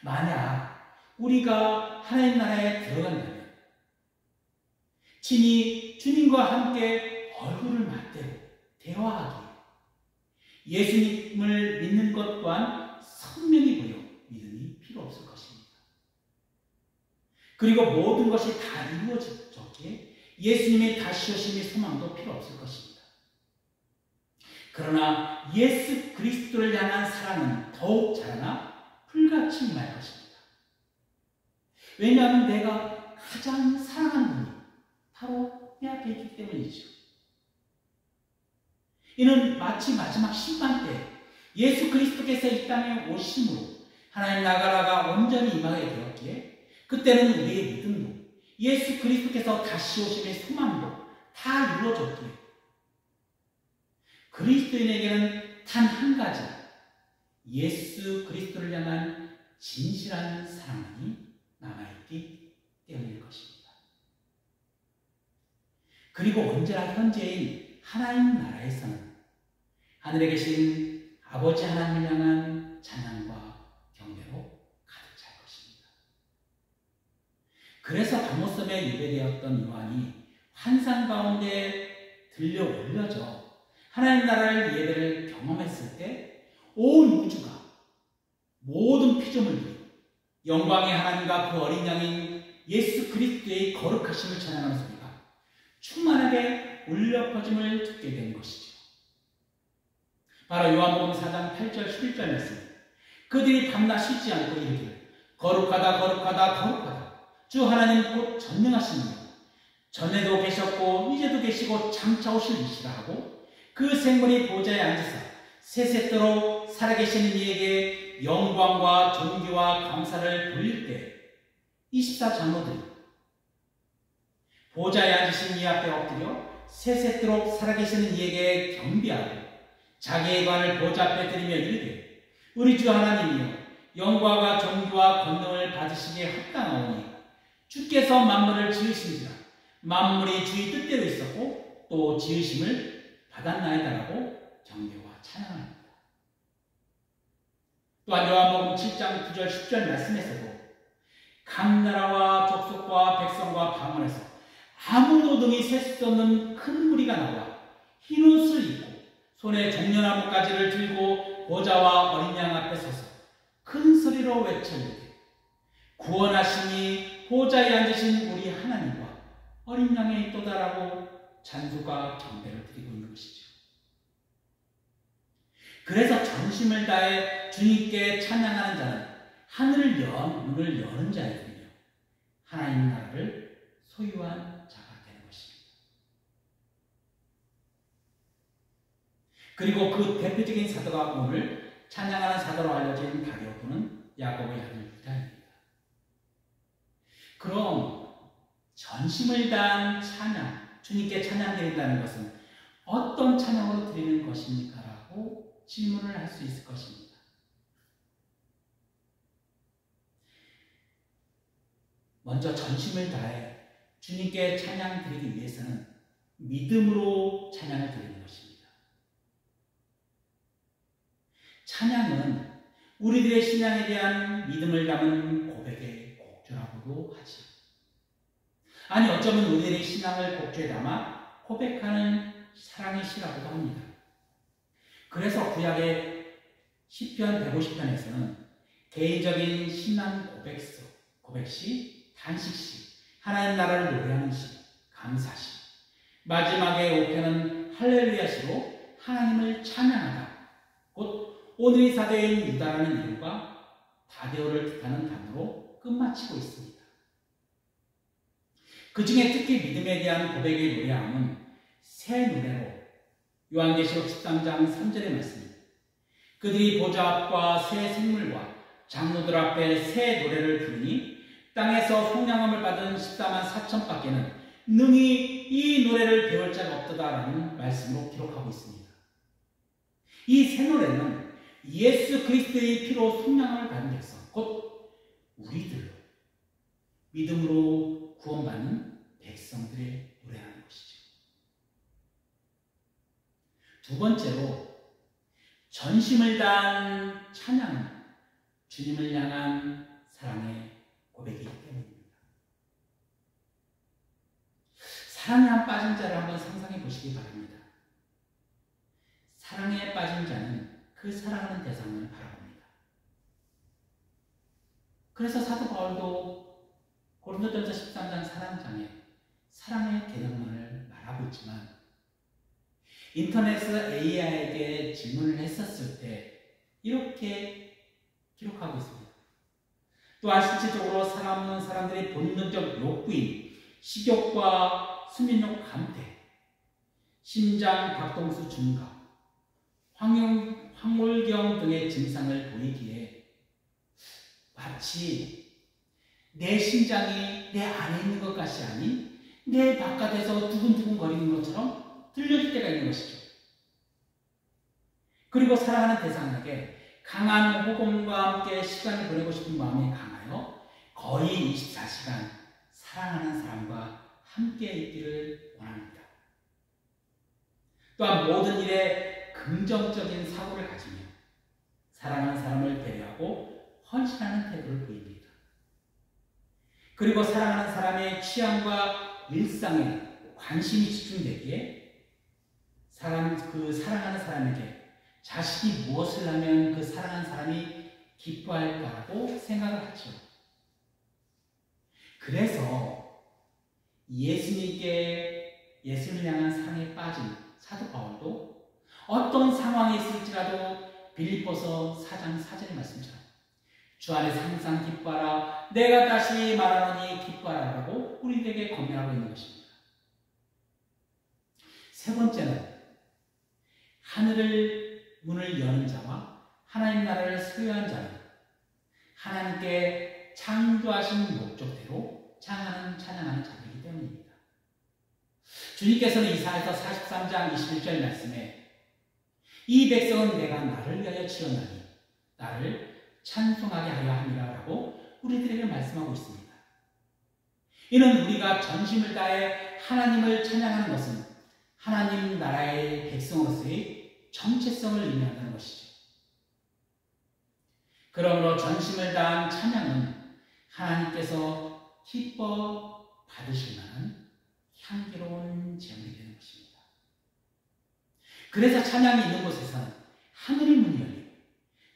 만약 우리가 하나님 나라에 들어간다면 친히 주님과 함께 얼굴을 맞대고 대화하기에 예수님을 믿는 것 또한 선명히 보여 믿음이 필요 없을 것입니다. 그리고 모든 것이 다 이루어졌기에 예수님의 다시 오심의 소망도 필요 없을 것입니다. 그러나 예수 그리스도를 향한 사랑은 더욱 자라나 불같이 임할 것입니다. 왜냐하면 내가 가장 사랑하는 분이 바로 내 앞에 있기 때문이죠. 이는 마치 마지막 심판 때 예수 그리스도께서 이 땅에 오심으로 하나님 나라가 온전히 임하게 되었기에 그때는 우리의 믿음도 예수 그리스도께서 다시 오심의 소망도 다 이루어졌기에 그리스도인에게는 단 한 가지 예수 그리스도를 향한 진실한 사랑이 남아있기 때문일 것입니다. 그리고 언제나 현재인 하나님 나라에서는 하늘에 계신 아버지 하나님을 향한 찬양과 경배로 가득 찰 것입니다. 그래서 감옥섬에 예배되었던 요한이 환상 가운데 들려 올려져 하나님 나라를 예배를 경험했을 때 온 우주가 모든 피조물들이 영광의 하나님과 그 어린 양인 예수 그리스도의 거룩하심을 찬양하는 소리가 충만하게 울려 퍼짐을 듣게 된 것이죠. 바로 요한복음 4장 8절 11절 말씀. 그들이 밤낮 쉬지 않고 이르기를 거룩하다 거룩하다 거룩하다 주 하나님 곧 전능하시며 전에도 계셨고 이제도 계시고 장차 오실 이시라 하고 그 생물이 보좌에 앉으사 세세토록 살아계시는 이에게 영광과 존귀와 감사를 돌릴 때 24장로들이 보좌에 앉으신 이 앞에 엎드려 세세토록 살아계시는 이에게 경배하고 자기의 관을 보좌 앞에 들이며 이르되 우리 주 하나님이여 영광과 존귀와 권능을 받으시기에 합당하오니 주께서 만물을 지으신지라 만물이 주의 뜻대로 있었고 또 지으심을 받았나이다라고 경배와 찬양합니다. 또한 요한복음 7장 9절 10절 말씀에서도 각 나라와 족속과 백성과 방언에서 아무도 등이 셀 수 없는 큰 무리가 나와 흰 옷을 입고 손에 종려나무 가지를 들고 보좌와 어린 양 앞에 서서 큰 소리로 외쳐 이르되 구원하시니 보좌에 앉으신 우리 하나님과 어린 양의 있도다라고 잔수가 경배를 드리고 있는 것이죠. 그래서 전심을 다해 주님께 찬양하는 자는 하늘을 문을 여는 자이며 하나님 나라를 소유한 자가 되는 것입니다. 그리고 그 대표적인 사도가 오늘 찬양하는 사도로 알려진 다리오토는 야곱의 아들 유다입니다. 그럼 전심을 다한 찬양, 주님께 찬양 드린다는 것은 어떤 찬양으로 드리는 것입니까? 라고 질문을 할 수 있을 것입니다. 먼저 전심을 다해 주님께 찬양 드리기 위해서는 믿음으로 찬양을 드리는 것입니다. 찬양은 우리들의 신앙에 대한 믿음을 담은 고백의 곡조라고도 하죠. 아니 어쩌면 우리들의 신앙을 곡조에 담아 고백하는 사랑의 시라고도 합니다. 그래서 구약의 시편 150편에서는 개인적인 신앙 고백시, 단식시, 하나님 나라를 노래하는 시, 감사시, 마지막에 5편은 할렐루야시로 하나님을 찬양하다, 곧 오늘의 사도인 유다라는 이름과 다데오를 뜻하는 단어로 끝마치고 있습니다. 그 중에 특히 믿음에 대한 고백의 노래함은 새 노래로 요한계시록 13장 3절의 말씀입니다. 그들이 보좌 앞과 새 생물과 장로들 앞에 새 노래를 부르니 땅에서 속량함을 받은 14만 4천 밖에는 능히 이 노래를 배울 자가 없다라는 말씀으로 기록하고 있습니다. 이 새 노래는 예수 그리스도의 피로 속량함을 받은 백성, 곧 우리들로 믿음으로 구원받는 백성들의 노래라는 것이죠. 두 번째로 전심을 다한 찬양은 주님을 향한 사랑의 고백이기 때문입니다. 사랑에 한 빠진 자를 한번 상상해 보시기 바랍니다. 사랑에 빠진 자는 그 사랑하는 대상을 바라봅니다. 그래서 사도 바울도 고린도전서 13장 사랑장에 사랑의 대상만을 말하고 있지만 인터넷에서 AI에게 질문을 했었을 때 이렇게 기록하고 있습니다. 또한 실질적으로 살아없는 사람들의 본능적 욕구인 식욕과 수면력 감퇴, 심장 박동수 증가, 황홀경 등의 증상을 보이기에 마치 내 심장이 내 안에 있는 것 같이 아닌 내 바깥에서 두근두근 거리는 것처럼 들려질 때가 있는 것이죠. 그리고 사랑하는 대상에게 강한 호감과 함께 시간을 보내고 싶은 마음이 강하여 거의 24시간 사랑하는 사람과 함께 있기를 원합니다. 또한 모든 일에 긍정적인 사고를 가지며 사랑하는 사람을 배려하고 헌신하는 태도를 보입니다. 그리고 사랑하는 사람의 취향과 일상에 관심이 집중되기에 그 사랑하는 사람에게 자신이 무엇을 하면 그 사랑하는 사람이 기뻐할까라고 생각을 하죠. 그래서 예수님을 향한 사랑에 빠진 사도 바울도 어떤 상황에 있을지라도 빌립보서 4장 4절의 말씀처럼 주 안에서 항상 기뻐하라, 내가 다시 말하노니 기뻐하라라고 우리에게 권면하고 있는 것입니다. 세 번째는 하늘을 문을 여는 자와 하나님 나라를 소유한 자는 하나님께 창조하신 목적대로 찬양하는 자들이기 때문입니다. 주님께서는 이사야서 43장 21절 말씀에 이 백성은 내가 나를 위하여 지었나니 나를 찬송하게 하려 함이라 라고 우리들에게 말씀하고 있습니다. 이는 우리가 전심을 다해 하나님을 찬양하는 것은 하나님 나라의 백성으로서의 정체성을 의미한다는 것이죠. 그러므로 전심을 다한 찬양은 하나님께서 기뻐 받으실 만한 향기로운 제물이 되는 것입니다. 그래서 찬양이 있는 곳에서는 하늘의 문이 열리고,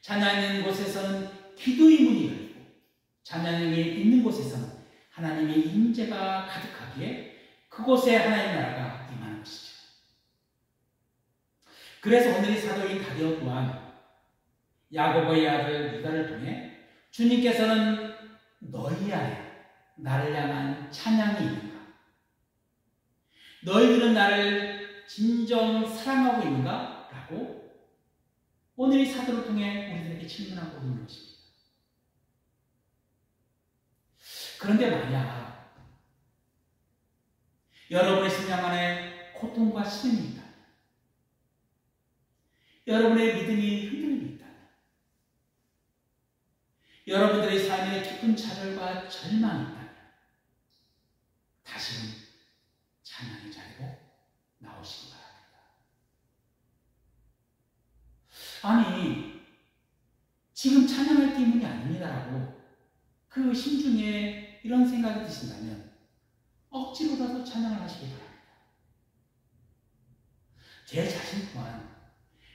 찬양이 있는 곳에서는 기도의 문이 열리고, 찬양이 있는 곳에서는 하나님의 임재가 가득하기에 그곳에 하나님의 나라가 임하는 것이죠. 그래서 오늘 이 사도인 다데오 또한 야고보의 아들 유다를 통해 주님께서는 너희 안에 나를 향한 찬양이 있는가? 너희들은 나를 진정 사랑하고 있는가? 라고 오늘 이 사도를 통해 우리들에게 질문하고 있는 것입니다. 그런데 만약 여러분의 심령 안에 고통과 시련이 있다, 여러분의 믿음이 흔들림이 있다, 여러분들의 삶에 깊은 좌절과 절망이 있다면 다시금 찬양의 자리로 나오시기 바랍니다. 아니, 지금 찬양할 때문이 아닙니다라고 그 심중에 이런 생각이 드신다면 억지로라도 찬양을 하시기 바랍니다. 제 자신 또한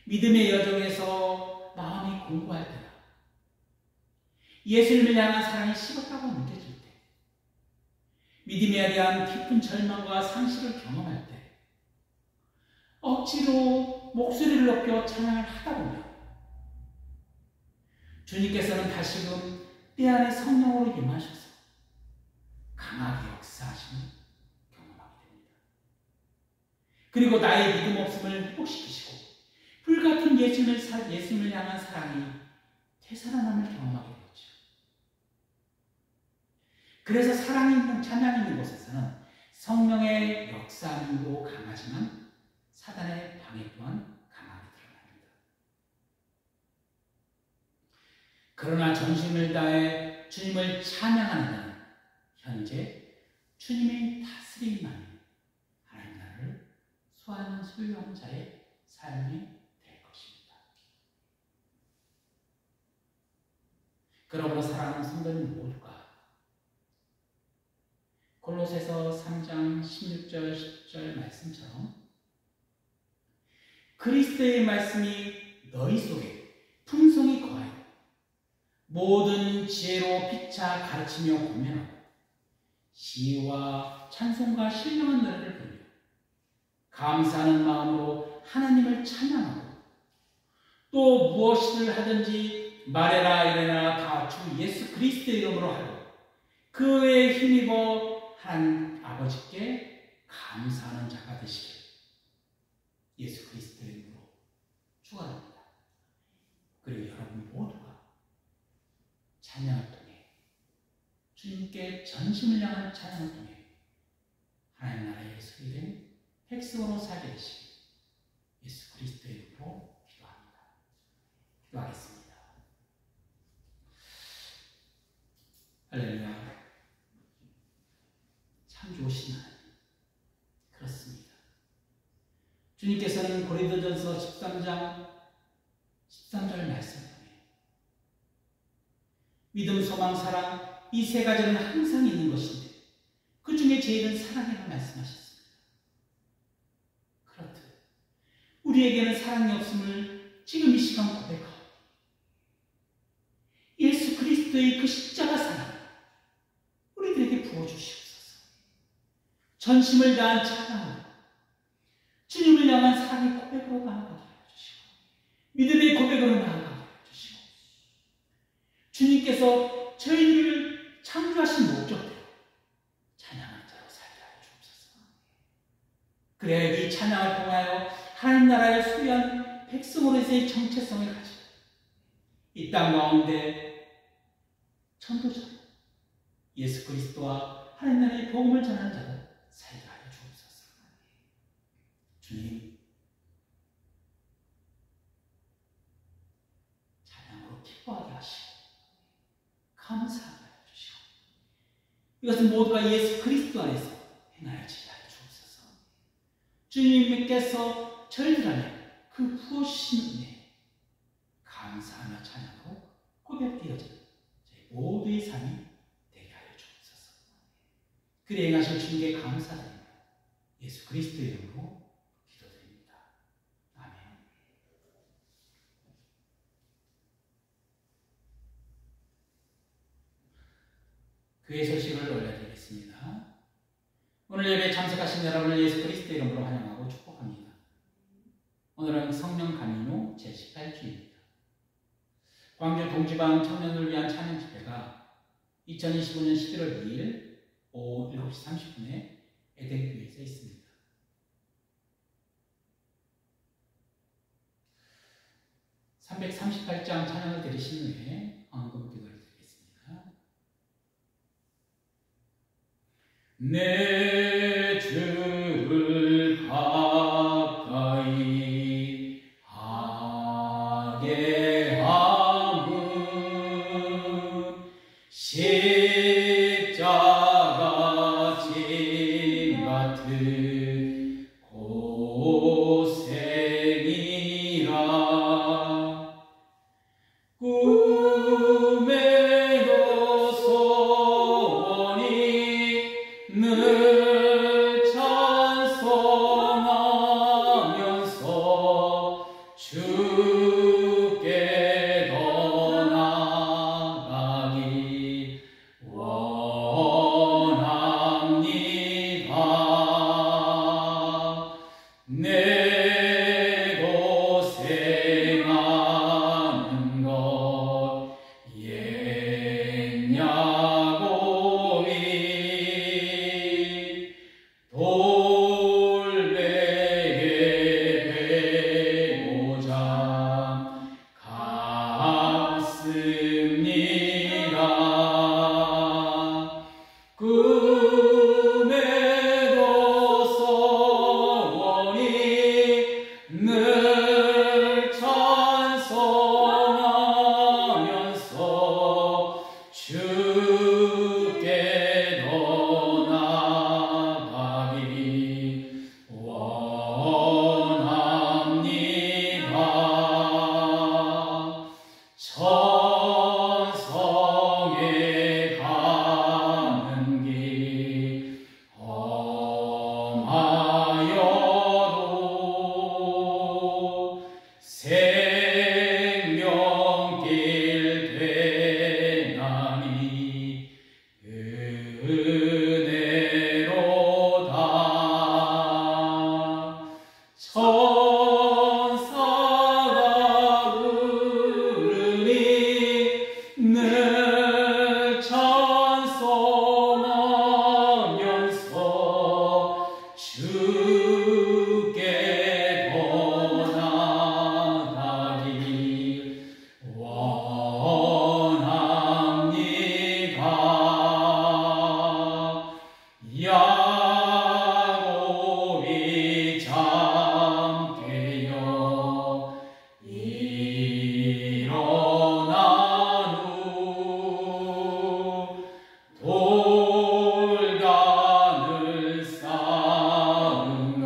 믿음의 여정에서 마음이 공고할 때나 예수님을 향한 사랑이 식었다고 느껴질 때, 믿음에 대한 깊은 절망과 상실을 경험할 때 억지로 목소리를 높여 찬양을 하다 보면 주님께서는 다시금 때 안에 성령으로 임하셔서 강하게 역사하심을 경험하게 됩니다. 그리고 나의 믿음 없음을 회복시키시고 불같은 예수님을 향한 사랑이 되살아남을 경험하게 되죠. 그래서 사랑이 있는 찬양이 있는 곳에서는 성령의 역사함도 강하지만 사단의 방해 또한 강하게 드러납니다. 그러나 전심을 다해 주님을 찬양하는 자는 현재 주님의 다스림만이 하나님 나라를 소화하는 소유한 자의 삶이 될 것입니다. 그러므로 사랑하는 성도님 모두가 골로새서 3장 16절 10절 말씀처럼 그리스도의 말씀이 너희 속에 풍성히 거하여 모든 지혜로 피차 가르치며 권면하고 시와 찬송과 신령한 노래를 부르며 감사하는 마음으로 하나님을 찬양하고 또 무엇을 하든지 말해라 이래라 다 주 예수 그리스도의 이름으로 하고 그에 힘입어 하나님 아버지께 감사하는 자가 되시길 예수 그리스도의 이름으로 축원합니다. 그리고 여러분 모두가 찬양을 통해 주님께 전심을 향한 찬양을 통해 하나님 나라의 소유된 백성으로 살게 되시길 예수 그리스도의 이름으로 기도합니다. 기도하겠습니다. 할렐루야. 참 좋으신 하나님, 그렇습니다. 주님께서는 고린도전서 13장 13절 말씀 통해 믿음, 소망, 사랑 이 세 가지는 항상 있는 것인데 그 중에 제일은 사랑이라고 말씀하셨습니다. 그렇듯 우리에게는 사랑이 없음을 지금 이 시간 고백하오. 예수 그리스도의 그 십자가 사랑 우리들에게 부어주옵소서. 전심을 다한 찬양으로 주님을 향한 사랑의 고백으로 나아가게 하여 주시고 믿음의 고백으로 나아가게 하여 주시고 주님께서 저희를 창조하신 목적대로 찬양하는 자로 살게 하여 주옵소서. 그래야 이 찬양을 통하여 하나님 나라의 소유한 백성으로서의 정체성을 가지고 이 땅 가운데 전도자 예수 그리스도와 하나님 나라의 복음을 전하는 자로 살게 하여 주옵소서. 주님, 찬양으로 기뻐하게 하시고 감사하게 하여 주시고 이것은 모두가 예수 그리스도 안에서 행하여지게 하여 주옵소서. 주님께서 저희들 안에 그 부어주신 은혜 감사하며 찬양으로 고백되어진 저희 모두의 삶이 되게 하여 주옵소서. 그리 행하실 주님께 감사드리며 예수 그리스도의 이름으로 기도드립니다. 아멘. 교회 소식을 올려드리겠습니다. 오늘 예배에 참석하신 여러분을 예수 그리스도의 이름으로 환영하고 축복합니다. 오늘은 성령 감인후 제18주입니다. 광주 동지방 청년을 위한 찬양 집회가 2025년 11월 2일 오후 7시 30분에 에덴교회에서 있습니다. (338장) 찬양을 드리신 후에 헌금 기도를 드리겠습니다. 내 주를 가까이 하게 함은 십자가 짐 같은 고생이라 꿈에도 소원이 늘 찬송하면서 주께 더 나아가기 원합니다. 내 고생하는 것 옛냐고이 돌베개 베고자 갔습니다. 꿈에도 소원이 늘 찬송하면서 주께 더 나아가기 원합니다. 천성에 가는 길 험하여도 생명길 되나니 은혜로다. 천사가 부르니 늘 찬송하면서 주께 더 나아가기 원합니다. 야곱이 잠 깨어 일어난 후 돌단을 쌓으며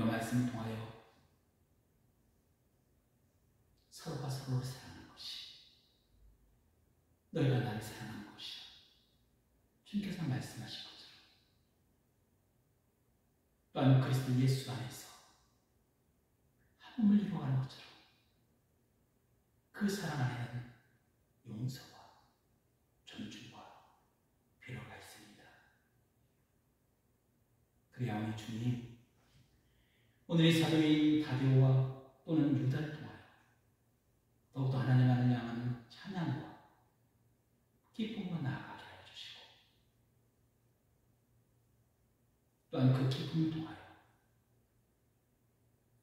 오늘 말씀을 통하여 서로가 서로를 사랑하는 것이 너희가 나를 사랑하는 것이야. 주님께서 말씀하신 것처럼 또한 그리스도 예수 안에서 한 몸을 이루어가는 것처럼 그 사랑 안에는 용서와 존중과 배려가 있습니다. 그래야 우리 주님 오늘의 사도인 다데오와 또는 유다를 통하여 더욱더 하나님을 향하는 찬양과 기쁨으로 나아가게 하여 주시고 또한 그 기쁨을 통하여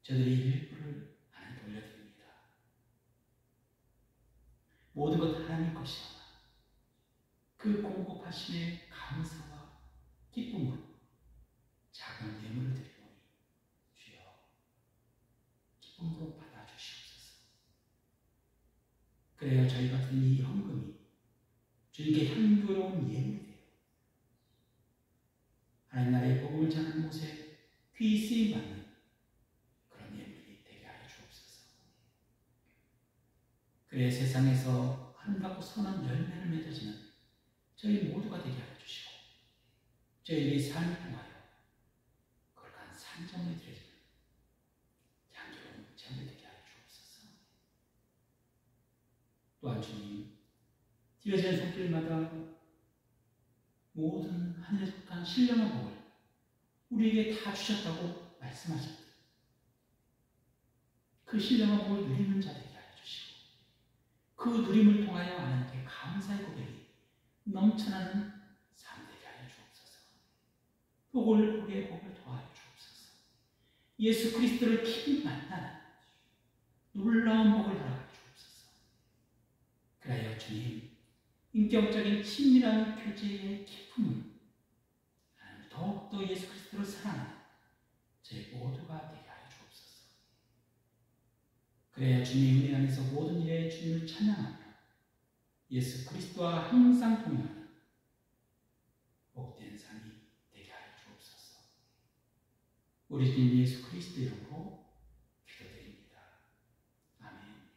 저들의 일부를 하나님께 올려드립니다. 모든 것 하나님 것이오나 그 공급하심에 감사와 기쁨으로 작은 예물을 드리오니 주여 기쁨으로 받아주시옵소서. 그래야 저희 같은 이 헌금이 주님께 향기로운 예물이 되어 하나님 나라의 복음을 전하는 곳에 귀히 쓰임받는 그런 예물이 되게 하여 주옵소서. 그래 세상에서 아름답고 선한 열매를 맺어지는 저희 모두가 되게 하여 주시고 저희의 삶을 통하여 거룩한 산정에 드려지는 향기로운 제물이 되게 하여 주옵소서. 또한 주님 지어진 손길마다 모든 하늘에 속한 신령한 복을 우리에게 다 주셨다고 말씀하셨다. 그 신령한 복을 누리는 자 되게 하여 주시고 그 누림을 통하여 하나님께 감사의 고백이 넘쳐나는 삶 되게 하여 주옵소서. 복에 복을 더하여 주옵소서. 예수 그리스도를 깊이 만나는 놀라운 복을 허락하여 주옵소서. 그래야 주님 인격적인 친밀한 교제의 기쁨을 하나님 더욱더 예수 그리스도를 사랑하는 저희 모두가 되게 하여 주옵소서. 그래야 주님의 은혜 안에서 모든 일에 주님을 찬양하며 예수 그리스도와 항상 동행하는 복된 삶이 되게 하여 주옵소서. 우리 주님 예수 그리스도 이름으로 기도드립니다. 아멘.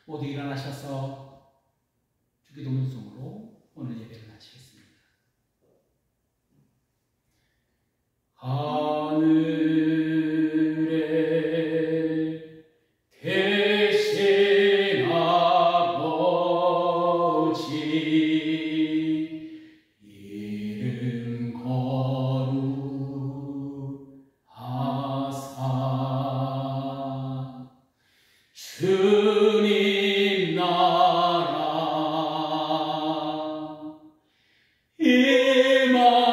모두 일어나셔서 주기도문송으로 오늘 예배를 마치겠습니다. 하늘에 계신 아버지 이름 거룩하사 주님 나라 임하시고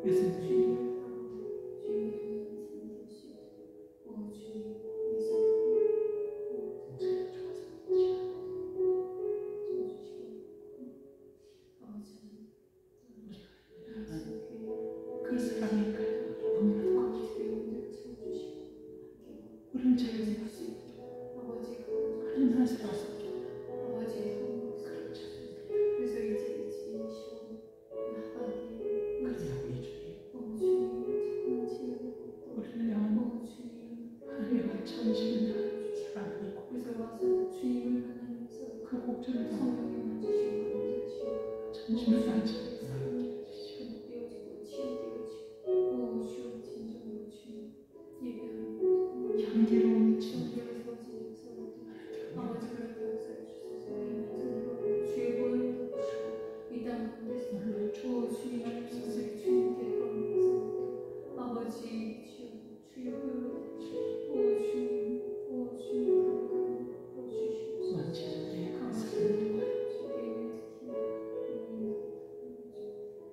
예수님 그 사랑의 갈등을 너무나도 크게 우리는 자연히 하나님 한 사람 그 복주를 전심을 다하지 향기로운 친구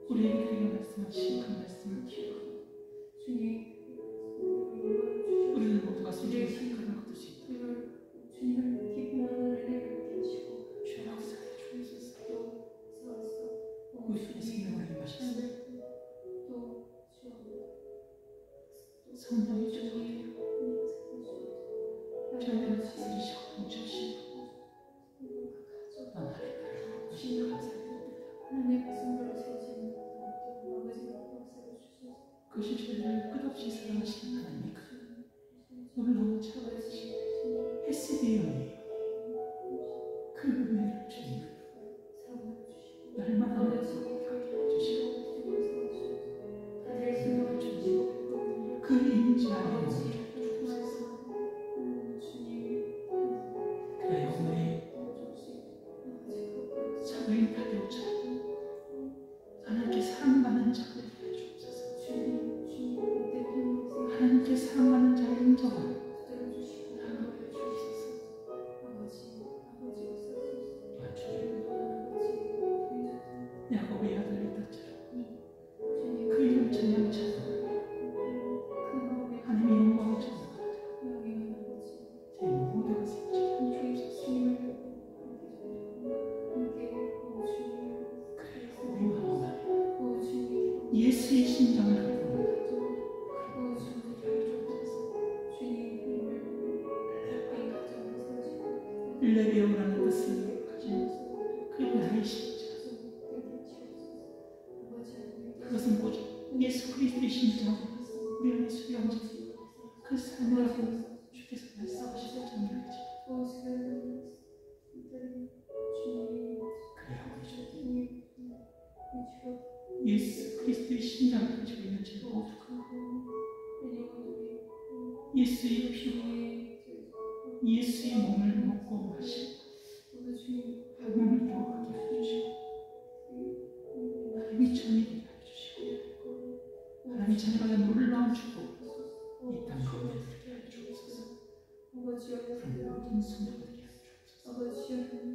우리에게 말씀하신 그 말씀을 기억하고 우리는 모두가 소중히 생각하는 것이 주님을 주의 역사에 주옵소서. 우리의 생명을 임하셨습니다. 성령이 주님이여 저희를 다스리시고 통치하시고 나라의 나라를 바꾸시니 감사합니다. 그것이 저희를 끝없이 사랑하시는 하나님이니까 너무너무 잘하시고 햇빛의 은혜요 그 은혜를 주님 날마다 나에게 하게 해주시고 그 임재 안에 머물게 해주옵소서. 그의 은혜에 자녀인 다교처럼 하나님께 사랑받는 자가 되게 해주옵소서. 하나님께 사랑받는 자를 인정하는 하나님께 주옵소서. 야곱의 아들의 딸처럼 그 이름 찬양 찬양하며 하나님의 영광을 찬양하며 제 모든 것을 지켜주옵소서. 그래 우리 마음에 예수의 심장을 갖고 레베오라는 뜻을 가진 그 나의 심장 그것은 곧 예수 그리스도의 심장 우리 안에 수용자 그 삶이라고 주께서 말씀하시고 정리하지 그래야 우리 주님 예수 그리스도의 심장을 가지고 있는 제 모두가 예수의 피 예수의 몸을 먹고 마시고 한 몸을 이루어가게 해주시고 하나님이 전이되게 해주시고 하나님이 자녀가 놀라운 축복 이 땅 가운데 누리게 하여 주옵소서. 그런 모든 성도들이 하여 주옵소서.